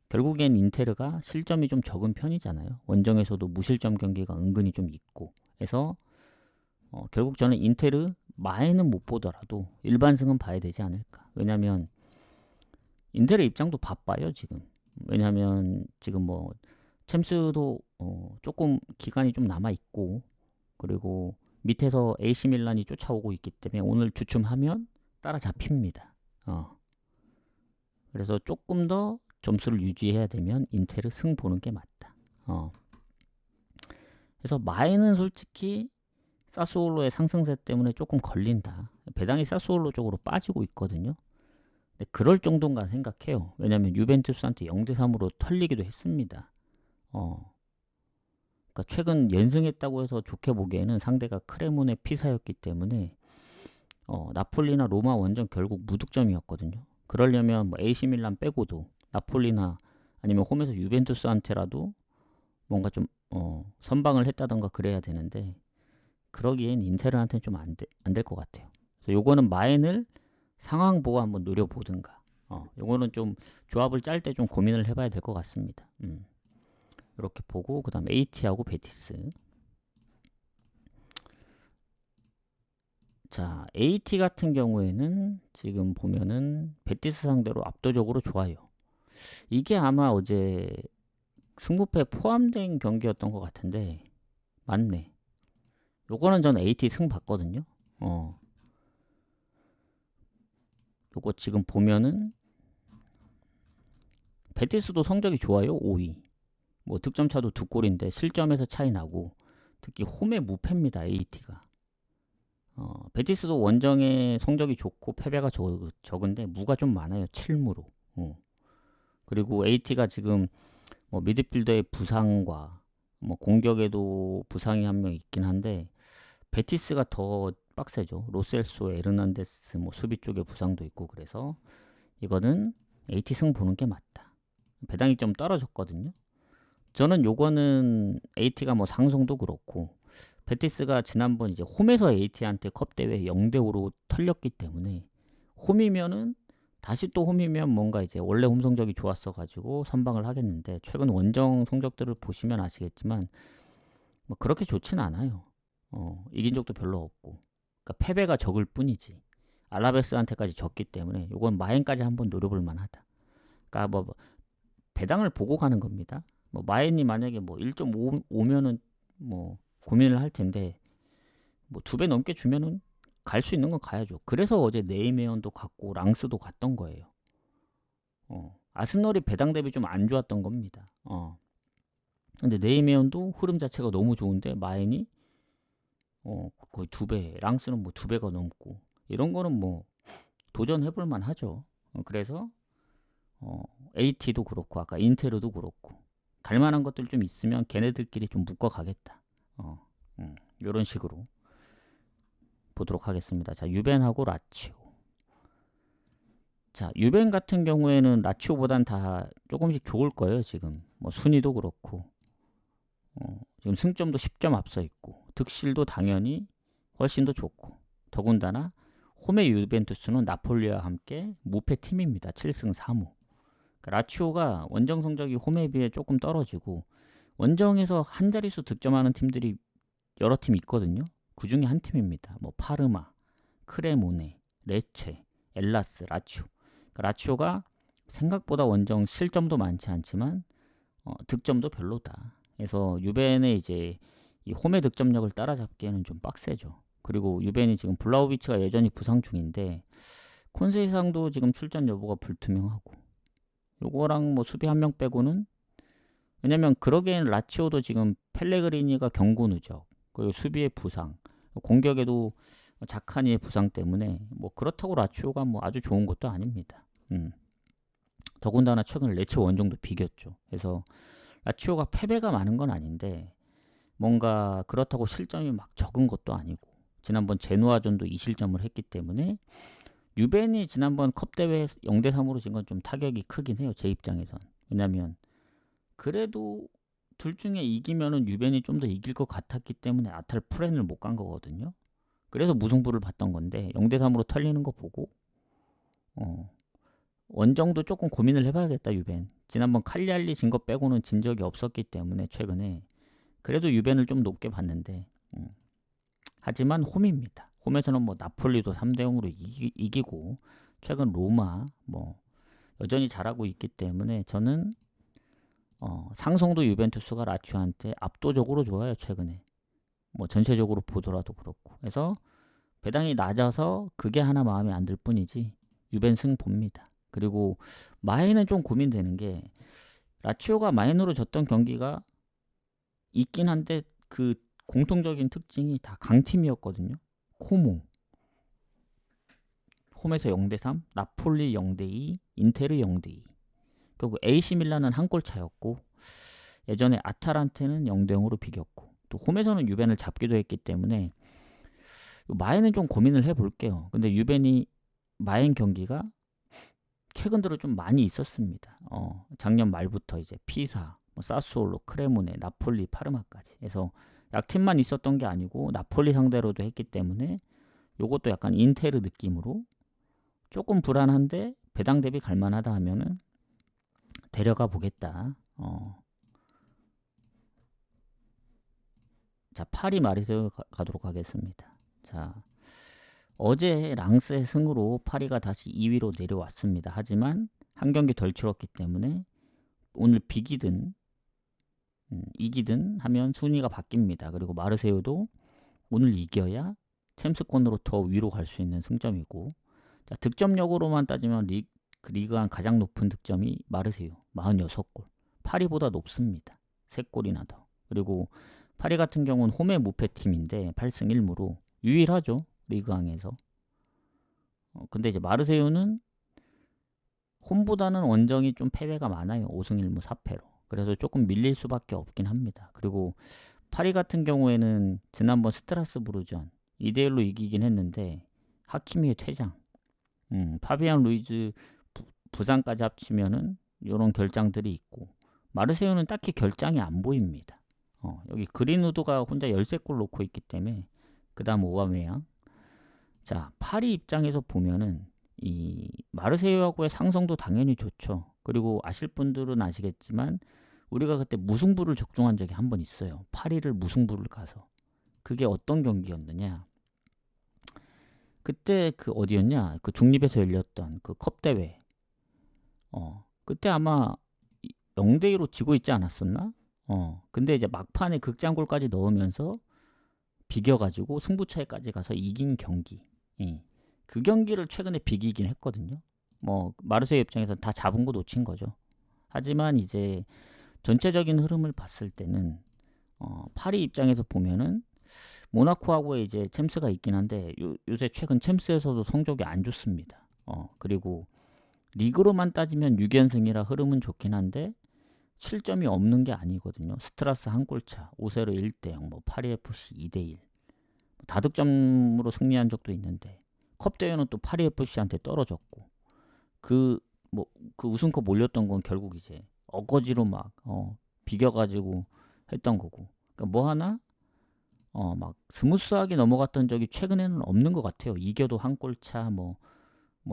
결국엔 인테르가 실점이 좀 적은 편이잖아요. 원정에서도 무실점 경기가 은근히 좀 있고 해서 결국 저는 인테르 마에는 못 보더라도 일반승은 봐야 되지 않을까. 왜냐면 인테르 입장도 바빠요 지금. 왜냐면 지금 뭐 챔스도 조금 기간이 좀 남아 있고, 그리고 밑에서 AC 밀란이 쫓아오고 있기 때문에 오늘 주춤하면 따라잡힙니다. 그래서 조금 더 점수를 유지해야 되면 인테르 승 보는 게 맞다. 그래서 마에는 솔직히 사스올로의 상승세 때문에 조금 걸린다. 배당이 사스올로 쪽으로 빠지고 있거든요. 근데 그럴 정도인가 생각해요. 왜냐면 유벤투스한테 0대3으로 털리기도 했습니다. 그러니까 최근 연승했다고 해서 좋게 보기에는 상대가 크레몬의 피사였기 때문에 나폴리나 로마 원정 결국 무득점이었거든요. 그러려면 뭐 AC 밀란 빼고도 나폴리나 아니면 홈에서 유벤투스한테라도 뭔가 좀 선방을 했다던가 그래야 되는데, 그러기엔 인테르한테는 좀 안 될 것 같아요. 그래서 요거는 마엔을 상황 보고 한번 노려보든가, 요거는 좀 조합을 짤 때 좀 고민을 해봐야 될 것 같습니다. 이렇게 보고, 그 다음 AT하고 베티스. 자, AT 같은 경우에는 지금 보면은 베티스 상대로 압도적으로 좋아요. 이게 아마 어제 승부패 포함된 경기였던 것 같은데, 맞네. 요거는 전 AT 승 봤거든요. 요거 지금 보면은 베티스도 성적이 좋아요. 5위. 뭐 득점 차도 2골인데 실점에서 차이 나고, 특히 홈에 무패입니다. AT가. 베티스도 원정에 성적이 좋고 패배가 적은데 무가 좀 많아요. 7무로. 그리고 AT가 지금 뭐 미드필더의 부상과 뭐 공격에도 부상이 한 명 있긴 한데, 베티스가 더 빡세죠. 로셀소, 에르난데스 뭐 수비 쪽에 부상도 있고, 그래서 이거는 AT 승 보는 게 맞다. 배당이 좀 떨어졌거든요. 저는 요거는 AT가 뭐 상성도 그렇고, 베티스가 지난번 이제 홈에서 AT한테 컵 대회 0대5로 털렸기 때문에, 홈이면은 다시 또 홈이면 뭔가 이제 원래 홈 성적이 좋았어가지고 선방을 하겠는데, 최근 원정 성적들을 보시면 아시겠지만 뭐 그렇게 좋진 않아요. 이긴 적도 별로 없고. 그러니까 패배가 적을 뿐이지. 알라베스한테까지 졌기 때문에 이건 마인까지 한번 노려볼 만하다. 그러니까 뭐 배당을 보고 가는 겁니다. 뭐 마인이 만약에 뭐 1.5면은 뭐 고민을 할 텐데 뭐 2배 넘게 주면은 갈 수 있는 건 가야죠. 그래서 어제 네이메언도 갔고 랑스도 갔던 거예요. 아스널이 배당 대비 좀 안 좋았던 겁니다. 근데 네이메언도 흐름 자체가 너무 좋은데 마인이 거의 2배, 랑스는 뭐 2배가 넘고 이런 거는 뭐 도전해볼 만하죠. 그래서 AT도 그렇고 아까 인테르도 그렇고 갈만한 것들 좀 있으면 걔네들끼리 좀 묶어 가겠다. 이런 식으로 보도록 하겠습니다. 자, 유벤하고 라치오. 자, 유벤 같은 경우에는 라치오보단 다 조금씩 좋을 거예요. 지금 뭐 순위도 그렇고 지금 승점도 10점 앞서 있고 득실도 당연히 훨씬 더 좋고 더군다나 홈의 유벤투스는 나폴리와 함께 무패 팀입니다. 7승 4무. 라치오가 원정 성적이 홈에 비해 조금 떨어지고 원정에서 한 자릿수 득점하는 팀들이 여러 팀 있거든요. 그 중에 한 팀입니다. 뭐 파르마, 크레모네, 레체, 엘라스, 라치오. 라치오가 생각보다 원정 실점도 많지 않지만 득점도 별로다. 그래서 유벤의 이제 이 홈의 득점력을 따라잡기에는 좀 빡세죠. 그리고 유벤이 지금 블라우비치가 여전히 부상 중인데 콘세이상도 지금 출전 여부가 불투명하고 요거랑 뭐 수비 한 명 빼고는 왜냐면 그러기엔 라치오도 지금 펠레그리니가 경고 누적 그리고 수비의 부상 공격에도 자카니의 부상 때문에 뭐 그렇다고 라치오가 뭐 아주 좋은 것도 아닙니다. 더군다나 최근 레체 원정도 비겼죠. 그래서 라치오가 패배가 많은 건 아닌데 뭔가 그렇다고 실점이 막 적은 것도 아니고 지난번 제노아전도 2실점을 했기 때문에 유벤이 지난번 컵대회 0대3으로 진 건 좀 타격이 크긴 해요. 제 입장에선. 왜냐면 그래도 둘 중에 이기면은 유벤이 좀 더 이길 것 같았기 때문에 아탈 프렌을 못 간 거거든요. 그래서 무승부를 봤던 건데 0대3으로 털리는 거 보고 원정도 조금 고민을 해봐야겠다. 유벤. 지난번 칼리알리 진 거 빼고는 진 적이 없었기 때문에 최근에 그래도 유벤을 좀 높게 봤는데 하지만 홈입니다. 홈에서는 뭐 나폴리도 3대0으로 이기고 최근 로마 뭐 여전히 잘하고 있기 때문에 저는 상성도 유벤투스가 라치오한테 압도적으로 좋아요. 최근에 뭐 전체적으로 보더라도 그렇고 그래서 배당이 낮아서 그게 하나 마음에 안 들 뿐이지 유벤 승 봅니다. 그리고 마인은 좀 고민되는 게 라치오가 마인으로 졌던 경기가 있긴 한데 그 공통적인 특징이 다 강팀이었거든요. 코모 홈에서 0대3, 나폴리 0대2, 인테르 0대2. 결국 AC 밀란은 한 골 차였고 예전에 아탈한테는 0대0으로 비겼고 또 홈에서는 유벤을 잡기도 했기 때문에 마인은 좀 고민을 해볼게요. 근데 유벤이 마인 경기가 최근 들어 좀 많이 있었습니다. 작년 말부터 이제 피사, 뭐 사스올로, 크레모네, 나폴리, 파르마까지 해서 약팀만 있었던 게 아니고 나폴리 상대로도 했기 때문에 요것도 약간 인테르 느낌으로 조금 불안한데 배당 대비 갈만하다 하면은 데려가 보겠다. 자, 파리 마르세유 가도록 하겠습니다. 자, 어제 랑스의 승으로 파리가 다시 2위로 내려왔습니다. 하지만 한 경기 덜 치렀기 때문에 오늘 비기든 이기든 하면 순위가 바뀝니다. 그리고 마르세유도 오늘 이겨야 챔스권으로 더 위로 갈 수 있는 승점이고 자, 득점력으로만 따지면 리그안 가장 높은 득점이 마르세유 46골 파리보다 높습니다. 3골이나 더. 그리고 파리 같은 경우는 홈의 무패팀인데 8승 1무로 유일하죠. 리그왕에서. 근데 이제 마르세유는 홈보다는 원정이 좀 패배가 많아요. 5승 1무 4패로. 그래서 조금 밀릴 수밖에 없긴 합니다. 그리고 파리 같은 경우에는 지난번 스트라스부르전 2대1로 이기긴 했는데 하키미의 퇴장, 파비안 루이즈 부상까지 합치면은 이런 결장들이 있고 마르세유는 딱히 결장이 안 보입니다. 여기 그린우드가 혼자 13골 넣고 있기 때문에 그 다음 오바메양. 자, 파리 입장에서 보면은 이 마르세유하고의 상성도 당연히 좋죠. 그리고 아실 분들은 아시겠지만 우리가 그때 무승부를 적중한 적이 한 번 있어요. 파리를 무승부를 가서 그게 어떤 경기였느냐? 그때 그 어디였냐? 그 중립에서 열렸던 그 컵 대회. 그때 아마 0대2로 지고 있지 않았었나? 근데 이제 막판에 극장골까지 넣으면서 비겨가지고 승부차이까지 가서 이긴 경기. 그 경기를 최근에 비기긴 했거든요. 뭐 마르세유 입장에서 다 잡은 거 놓친 거죠. 하지만 이제 전체적인 흐름을 봤을 때는 파리 입장에서 보면은 모나코하고의 이제 챔스가 있긴 한데 요새 최근 챔스에서도 성적이 안 좋습니다. 그리고 리그로만 따지면 6연승이라 흐름은 좋긴 한데 실점이 없는 게 아니거든요. 스트라스 한 골차, 오세로 1대0, 뭐 파리 FC 2대1, 다득점으로 승리한 적도 있는데 컵 대회는 또 파리 FC한테 떨어졌고 그 우승컵 올렸던 건 결국 이제 어거지로 막 비겨가지고 했던 거고. 그러니까 뭐 하나 막 스무스하게 넘어갔던 적이 최근에는 없는 것 같아요. 이겨도 한 골차 뭐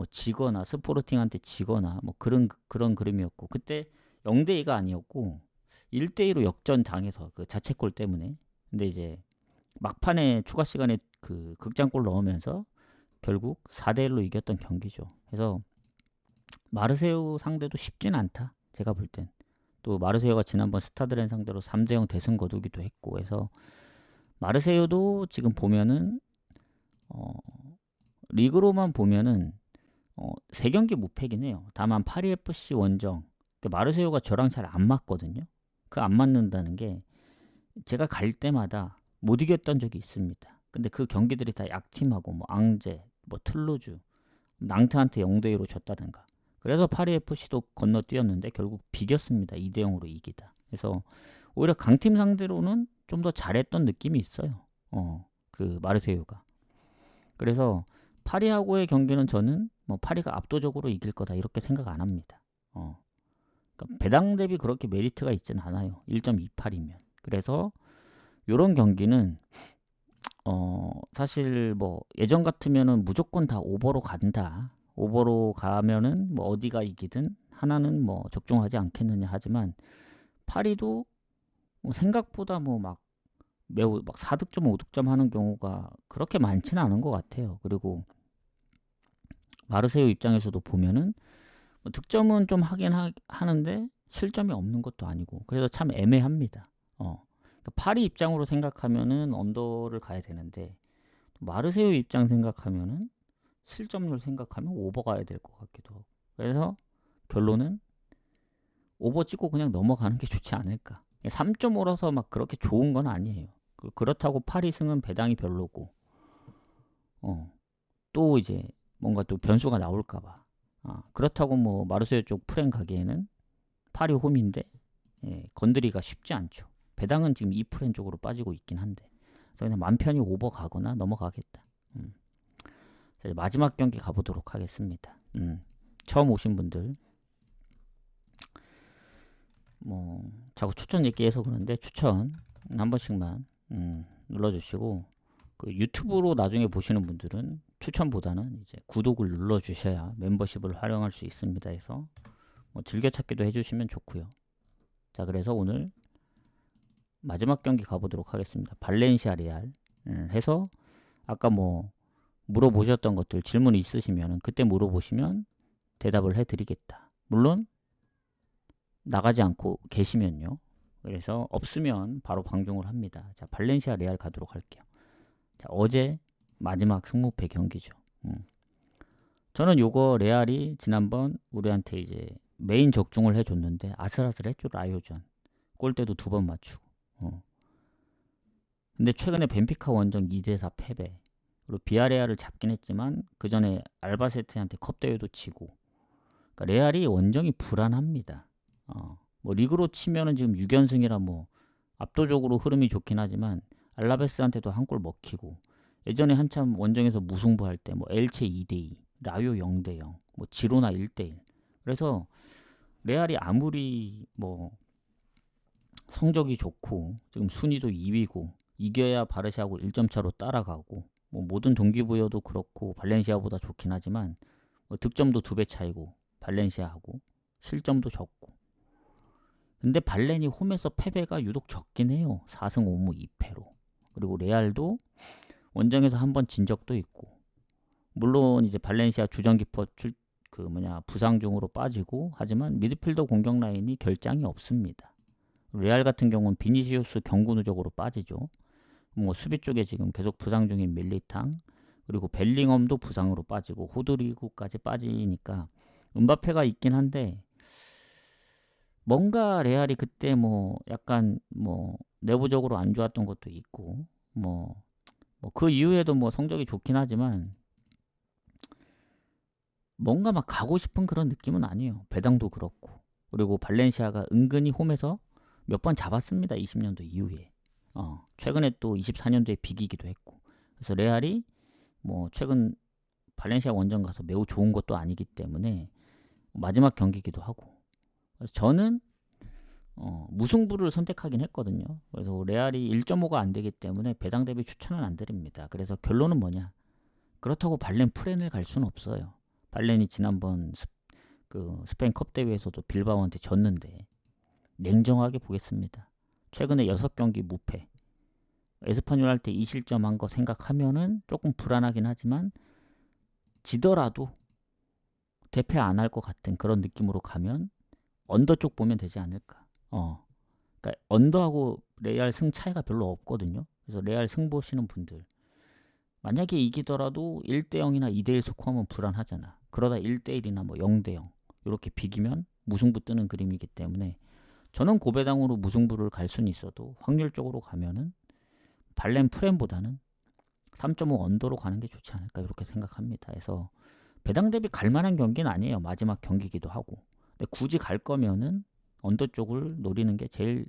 지거나 스포르팅한테 지거나 뭐 그런 그림이었고 그때 0대2가 아니었고 1대2로 역전 당해서 그 자책골 때문에. 근데 이제 막판에 추가 시간에 그 극장골 넣으면서 결국 4대1로 이겼던 경기죠. 그래서 마르세유 상대도 쉽진 않다. 제가 볼 땐. 또 마르세유가 지난번 스타드렌 상대로 3대0 대승 거두기도 했고 해서 마르세유도 지금 보면은 리그로만 보면은 3경기 무패긴 해요. 다만 파리 FC 원정 마르세유가 저랑 잘 안 맞거든요. 그 안 맞는다는 게 제가 갈 때마다 못 이겼던 적이 있습니다. 근데 그 경기들이 다 약팀하고 뭐 앙제, 뭐 틀루즈, 낭트한테 0대2로 졌다든가. 그래서 파리 FC도 건너뛰었는데 결국 비겼습니다. 2대0으로 이기다. 그래서 오히려 강팀 상대로는 좀 더 잘했던 느낌이 있어요. 그 마르세유가. 그래서 파리하고의 경기는 저는 뭐 파리가 압도적으로 이길 거다 이렇게 생각 안 합니다. 그러니까 배당 대비 그렇게 메리트가 있진 않아요. 1.28이면. 그래서 이런 경기는 사실 뭐 예전 같으면은 무조건 다 오버로 간다. 오버로 가면은 뭐 어디가 이기든 하나는 뭐 적중하지 않겠느냐 하지만 파리도 뭐 생각보다 뭐 막 매우 막 4득점, 5득점 하는 경우가 그렇게 많지는 않은 것 같아요. 그리고 마르세유 입장에서도 보면은 뭐 득점은 좀 하긴 하는데 실점이 없는 것도 아니고 그래서 참 애매합니다. 그러니까 파리 입장으로 생각하면은 언더를 가야 되는데 마르세유 입장 생각하면은 실점률 생각하면 오버 가야 될 것 같기도 하고 그래서 결론은 오버 찍고 그냥 넘어가는 게 좋지 않을까. 3.5라서 막 그렇게 좋은 건 아니에요. 그렇다고 파리 승은 배당이 별로고 또 이제 뭔가 또 변수가 나올까봐 그렇다고 뭐 마르세유 쪽 프랭 가기에는 파리 홈인데 건드리기가 쉽지 않죠. 배당은 지금 2프렌 쪽으로 빠지고 있긴 한데 그래서 그냥 맘 편히 오버 가거나 넘어가겠다. 자, 마지막 경기 가보도록 하겠습니다. 처음 오신 분들 뭐 자꾸 추천 얘기해서 그런데 추천 한 번씩만 눌러주시고 그 유튜브로 나중에 보시는 분들은 추천보다는 이제 구독을 눌러주셔야 멤버십을 활용할 수 있습니다. 해서 뭐 즐겨찾기도 해주시면 좋고요. 자, 그래서 오늘 마지막 경기 가보도록 하겠습니다. 발렌시아 레알 해서 아까 뭐 물어보셨던 것들 질문 있으시면 그때 물어보시면 대답을 해드리겠다. 물론 나가지 않고 계시면요. 그래서 없으면 바로 방송을 합니다. 자, 발렌시아 레알 가도록 할게요. 자, 어제 마지막 승무패 경기죠. 저는 요거 레알이 지난번 우리한테 이제 메인 적중을 해줬는데 아슬아슬했죠. 라요전 골대도 2번 맞추고 근데 최근에 벤피카 원정 2대4 패배 그리고 비아레알을 잡긴 했지만 그 전에 알바세트한테 컵대회도 치고 그러니까 레알이 원정이 불안합니다. 뭐 리그로 치면은 지금 6연승이라 뭐 압도적으로 흐름이 좋긴 하지만 알라베스한테도 한 골 먹히고 예전에 한참 원정에서 무승부할 때 뭐 엘체 2대2 라요 0대0 뭐 지로나 1대1 그래서 레알이 아무리 뭐 성적이 좋고 지금 순위도 2위고 이겨야 바르샤하고 1점 차로 따라가고 뭐 모든 동기부여도 그렇고 발렌시아보다 좋긴 하지만 뭐 득점도 2배 차이고 발렌시아하고 실점도 적고 근데 발렌이 홈에서 패배가 유독 적긴 해요. 4승 5무 2패로 그리고 레알도 원정에서 한 번 진 적도 있고, 물론 이제 발렌시아 주전키퍼 부상 중으로 빠지고, 하지만 미드필더 공격 라인이 결장이 없습니다. 레알 같은 경우는 비니시우스 경고 누적으로 빠지죠. 뭐 수비 쪽에 지금 계속 부상 중인 밀리탕, 그리고 벨링엄도 부상으로 빠지고 호드리구까지 빠지니까 음바페가 있긴 한데, 뭔가 레알이 그때 뭐 약간 뭐 내부적으로 안 좋았던 것도 있고, 뭐 그 이후에도 뭐 성적이 좋긴 하지만 뭔가 막 가고 싶은 그런 느낌은 아니에요. 배당도 그렇고. 그리고 발렌시아가 은근히 홈에서 몇 번 잡았습니다. 20년도 이후에. 최근에 또 24년도에 비기기도 했고. 그래서 레알이 뭐 최근 발렌시아 원정 가서 매우 좋은 것도 아니기 때문에 마지막 경기기도 하고. 그래서 저는 무승부를 선택하긴 했거든요. 그래서 레알이 1.5가 안 되기 때문에 배당 대비 추천은 안 드립니다. 그래서 결론은 뭐냐? 그렇다고 발렌 프렌을 갈 수는 없어요. 발렌이 지난번 스페인 컵 대회에서도 빌바오한테 졌는데, 냉정하게 보겠습니다. 최근에 6경기 무패. 에스파뇰 할 때 2실점한 거 생각하면은 조금 불안하긴 하지만, 지더라도 대패 안 할 것 같은 그런 느낌으로 가면 언더 쪽 보면 되지 않을까. 그러니까 언더하고 레알 승 차이가 별로 없거든요. 그래서 레알 승 보시는 분들, 만약에 이기더라도 1대0이나 2대1 스코어면 불안하잖아. 그러다 1대1이나 뭐 0대0 이렇게 비기면 무승부 뜨는 그림이기 때문에, 저는 고배당으로 무승부를 갈 수는 있어도 확률적으로 가면은 발렌 프렌보다는 3.5 언더로 가는 게 좋지 않을까, 이렇게 생각합니다. 그래서 배당 대비 갈 만한 경기는 아니에요. 마지막 경기기도 하고. 근데 굳이 갈 거면은 언더 쪽을 노리는 게 제일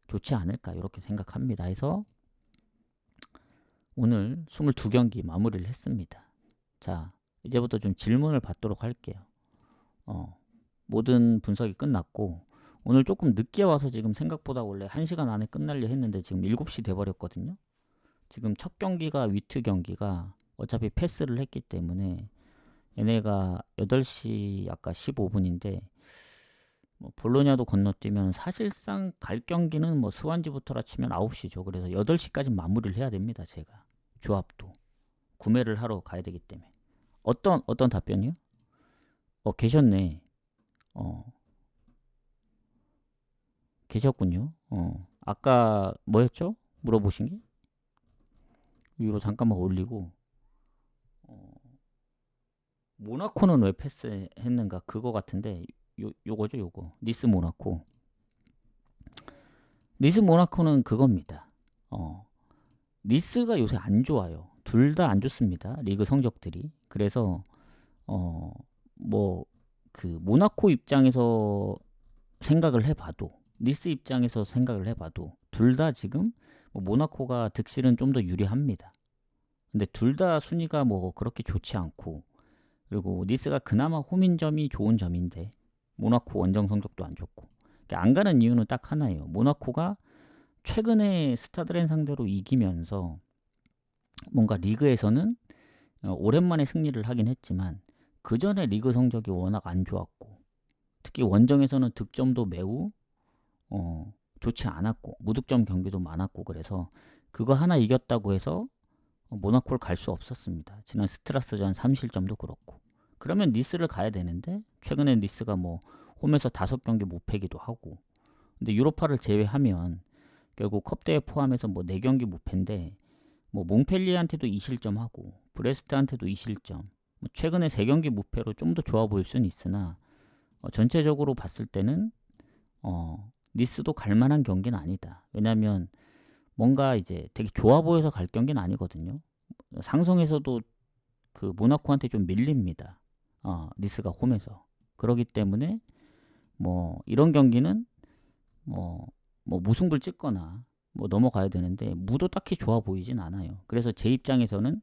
좋지 않을까, 이렇게 생각합니다. 해서 오늘 22경기 마무리를 했습니다. 자, 이제부터 좀 질문을 받도록 할게요. 모든 분석이 끝났고, 오늘 조금 늦게 와서 지금 생각보다 원래 1시간 안에 끝날려 했는데 지금 7시 돼버렸거든요. 지금 첫 경기가 위트 경기가 어차피 패스를 했기 때문에 얘네가 8시 아까 15분인데, 뭐 볼로냐도 건너뛰면 사실상 갈 경기는 뭐 스완지부터라 치면 9시죠. 그래서 8시까지 마무리를 해야 됩니다. 제가 조합도 구매를 하러 가야 되기 때문에. 어떤 답변이요? 계셨네. 계셨군요. 아까 뭐였죠? 물어보신 게? 위로 잠깐만 올리고, 모나코는 왜 패스했는가 그거 같은데, 요거죠, 요거. 니스 모나코. 니스 모나코는 그겁니다. 니스가 요새 안 좋아요. 둘 다 안 좋습니다. 리그 성적들이. 그래서 모나코 입장에서 생각을 해봐도, 니스 입장에서 생각을 해봐도 둘 다 지금 모나코가 득실은 좀 더 유리합니다. 근데 둘 다 순위가 뭐 그렇게 좋지 않고, 그리고 니스가 그나마 홈인 점이 좋은 점인데 모나코 원정 성적도 안 좋고, 안 가는 이유는 딱 하나예요. 모나코가 최근에 스타드렌 상대로 이기면서 뭔가 리그에서는 오랜만에 승리를 하긴 했지만, 그 전에 리그 성적이 워낙 안 좋았고, 특히 원정에서는 득점도 매우 좋지 않았고, 무득점 경기도 많았고, 그래서 그거 하나 이겼다고 해서 모나코를 갈 수 없었습니다. 지난 스트라스전 3실점도 그렇고. 그러면 니스를 가야 되는데, 최근에 니스가 뭐 홈에서 5경기 무패기도 하고, 근데 유로파를 제외하면 결국 컵대회 포함해서 뭐 4경기 무패인데, 뭐 몽펠리에한테도 2실점하고 브레스트한테도 2실점, 최근에 3경기 무패로 좀 더 좋아 보일 수는 있으나, 전체적으로 봤을 때는 니스도 갈 만한 경기는 아니다. 왜냐면 뭔가 이제 되게 좋아 보여서 갈 경기는 아니거든요. 상성에서도 그 모나코한테 좀 밀립니다. 니스가 홈에서. 그러기 때문에 뭐 이런 경기는 뭐 무승부를 찍거나 뭐 넘어가야 되는데, 무도 딱히 좋아 보이진 않아요. 그래서 제 입장에서는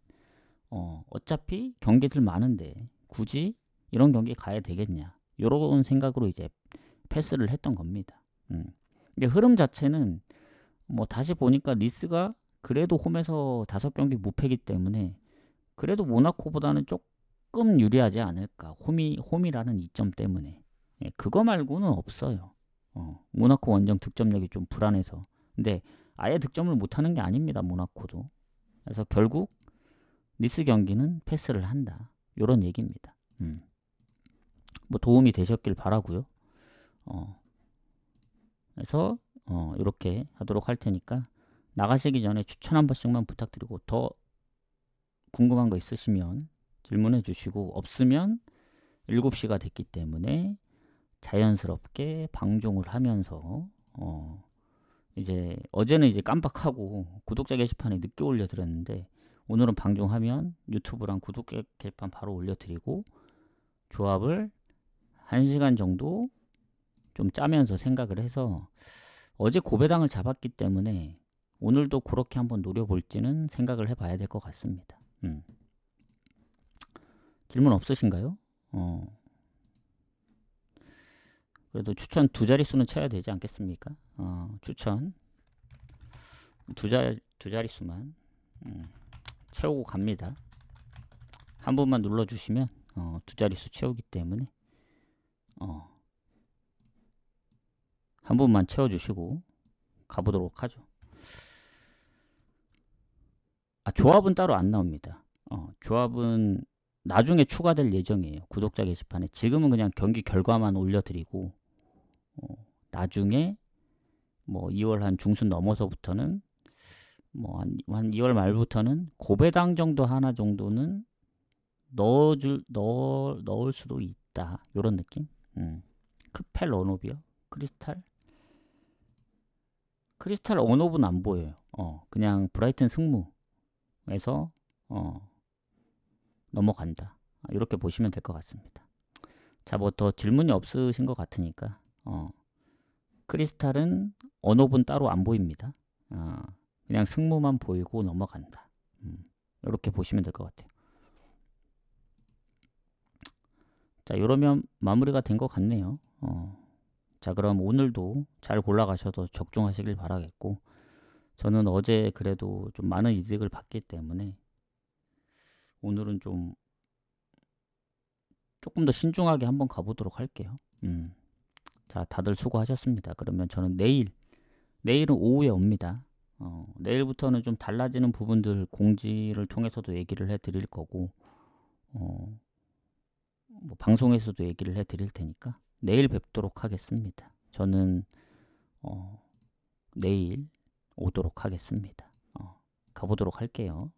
어차피 경기들 많은데 굳이 이런 경기 가야 되겠냐, 이런 생각으로 이제 패스를 했던 겁니다. 근데 흐름 자체는 뭐 다시 보니까 니스가 그래도 홈에서 5경기 무패기 때문에 그래도 모나코보다는 조금 유리하지 않을까. 홈이라는 이점 때문에. 그거 말고는 없어요. 모나코 원정 득점력이 좀 불안해서. 근데 아예 득점을 못하는 게 아닙니다. 모나코도. 그래서 결국 니스 경기는 패스를 한다. 요런 얘기입니다. 뭐 도움이 되셨길 바라고요. 그래서 이렇게 하도록 할 테니까 나가시기 전에 추천 한 번씩만 부탁드리고, 더 궁금한 거 있으시면 질문해 주시고, 없으면 7시가 됐기 때문에 자연스럽게 방종을 하면서 이제 어제는 이제 깜빡하고 구독자 게시판에 늦게 올려드렸는데, 오늘은 방종하면 유튜브랑 구독자 게시판 바로 올려드리고, 조합을 1시간 정도 좀 짜면서 생각을 해서, 어제 고배당을 잡았기 때문에 오늘도 그렇게 한번 노려볼지는 생각을 해봐야 될 것 같습니다. 질문 없으신가요? 그래도 추천 2자릿수는 쳐야 되지 않겠습니까? 추천 두 자릿수만 채우고 갑니다. 한 번만 눌러주시면 2자릿수 채우기 때문에 한 번만 채워주시고 가보도록 하죠. 조합은 따로 안 나옵니다. 조합은 나중에 추가될 예정이에요. 구독자 게시판에. 지금은 그냥 경기 결과만 올려드리고, 나중에 뭐 2월 한 중순 넘어서부터는, 뭐 한 2월 말부터는 고배당 정도 하나 정도는 넣을 수도 있다. 요런 느낌. 크펠 언오브요. 크리스탈 언오브는 안 보여요. 그냥 브라이튼 승무에서 넘어간다. 이렇게 보시면 될 것 같습니다. 자, 뭐 더 질문이 없으신 것 같으니까 크리스탈은 언오브는 따로 안 보입니다. 그냥 승무만 보이고 넘어간다. 이렇게 보시면 될 것 같아요. 자, 이러면 마무리가 된 것 같네요. 자, 그럼 오늘도 잘 골라가셔서 적중하시길 바라겠고, 저는 어제 그래도 좀 많은 이득을 봤기 때문에 오늘은 조금 더 신중하게 한번 가보도록 할게요. 자, 다들 수고하셨습니다. 그러면 저는 내일은 오후에 옵니다. 내일부터는 좀 달라지는 부분들 공지를 통해서도 얘기를 해드릴 거고, 뭐 방송에서도 얘기를 해드릴 테니까 내일 뵙도록 하겠습니다. 저는 내일 오도록 하겠습니다. 가보도록 할게요.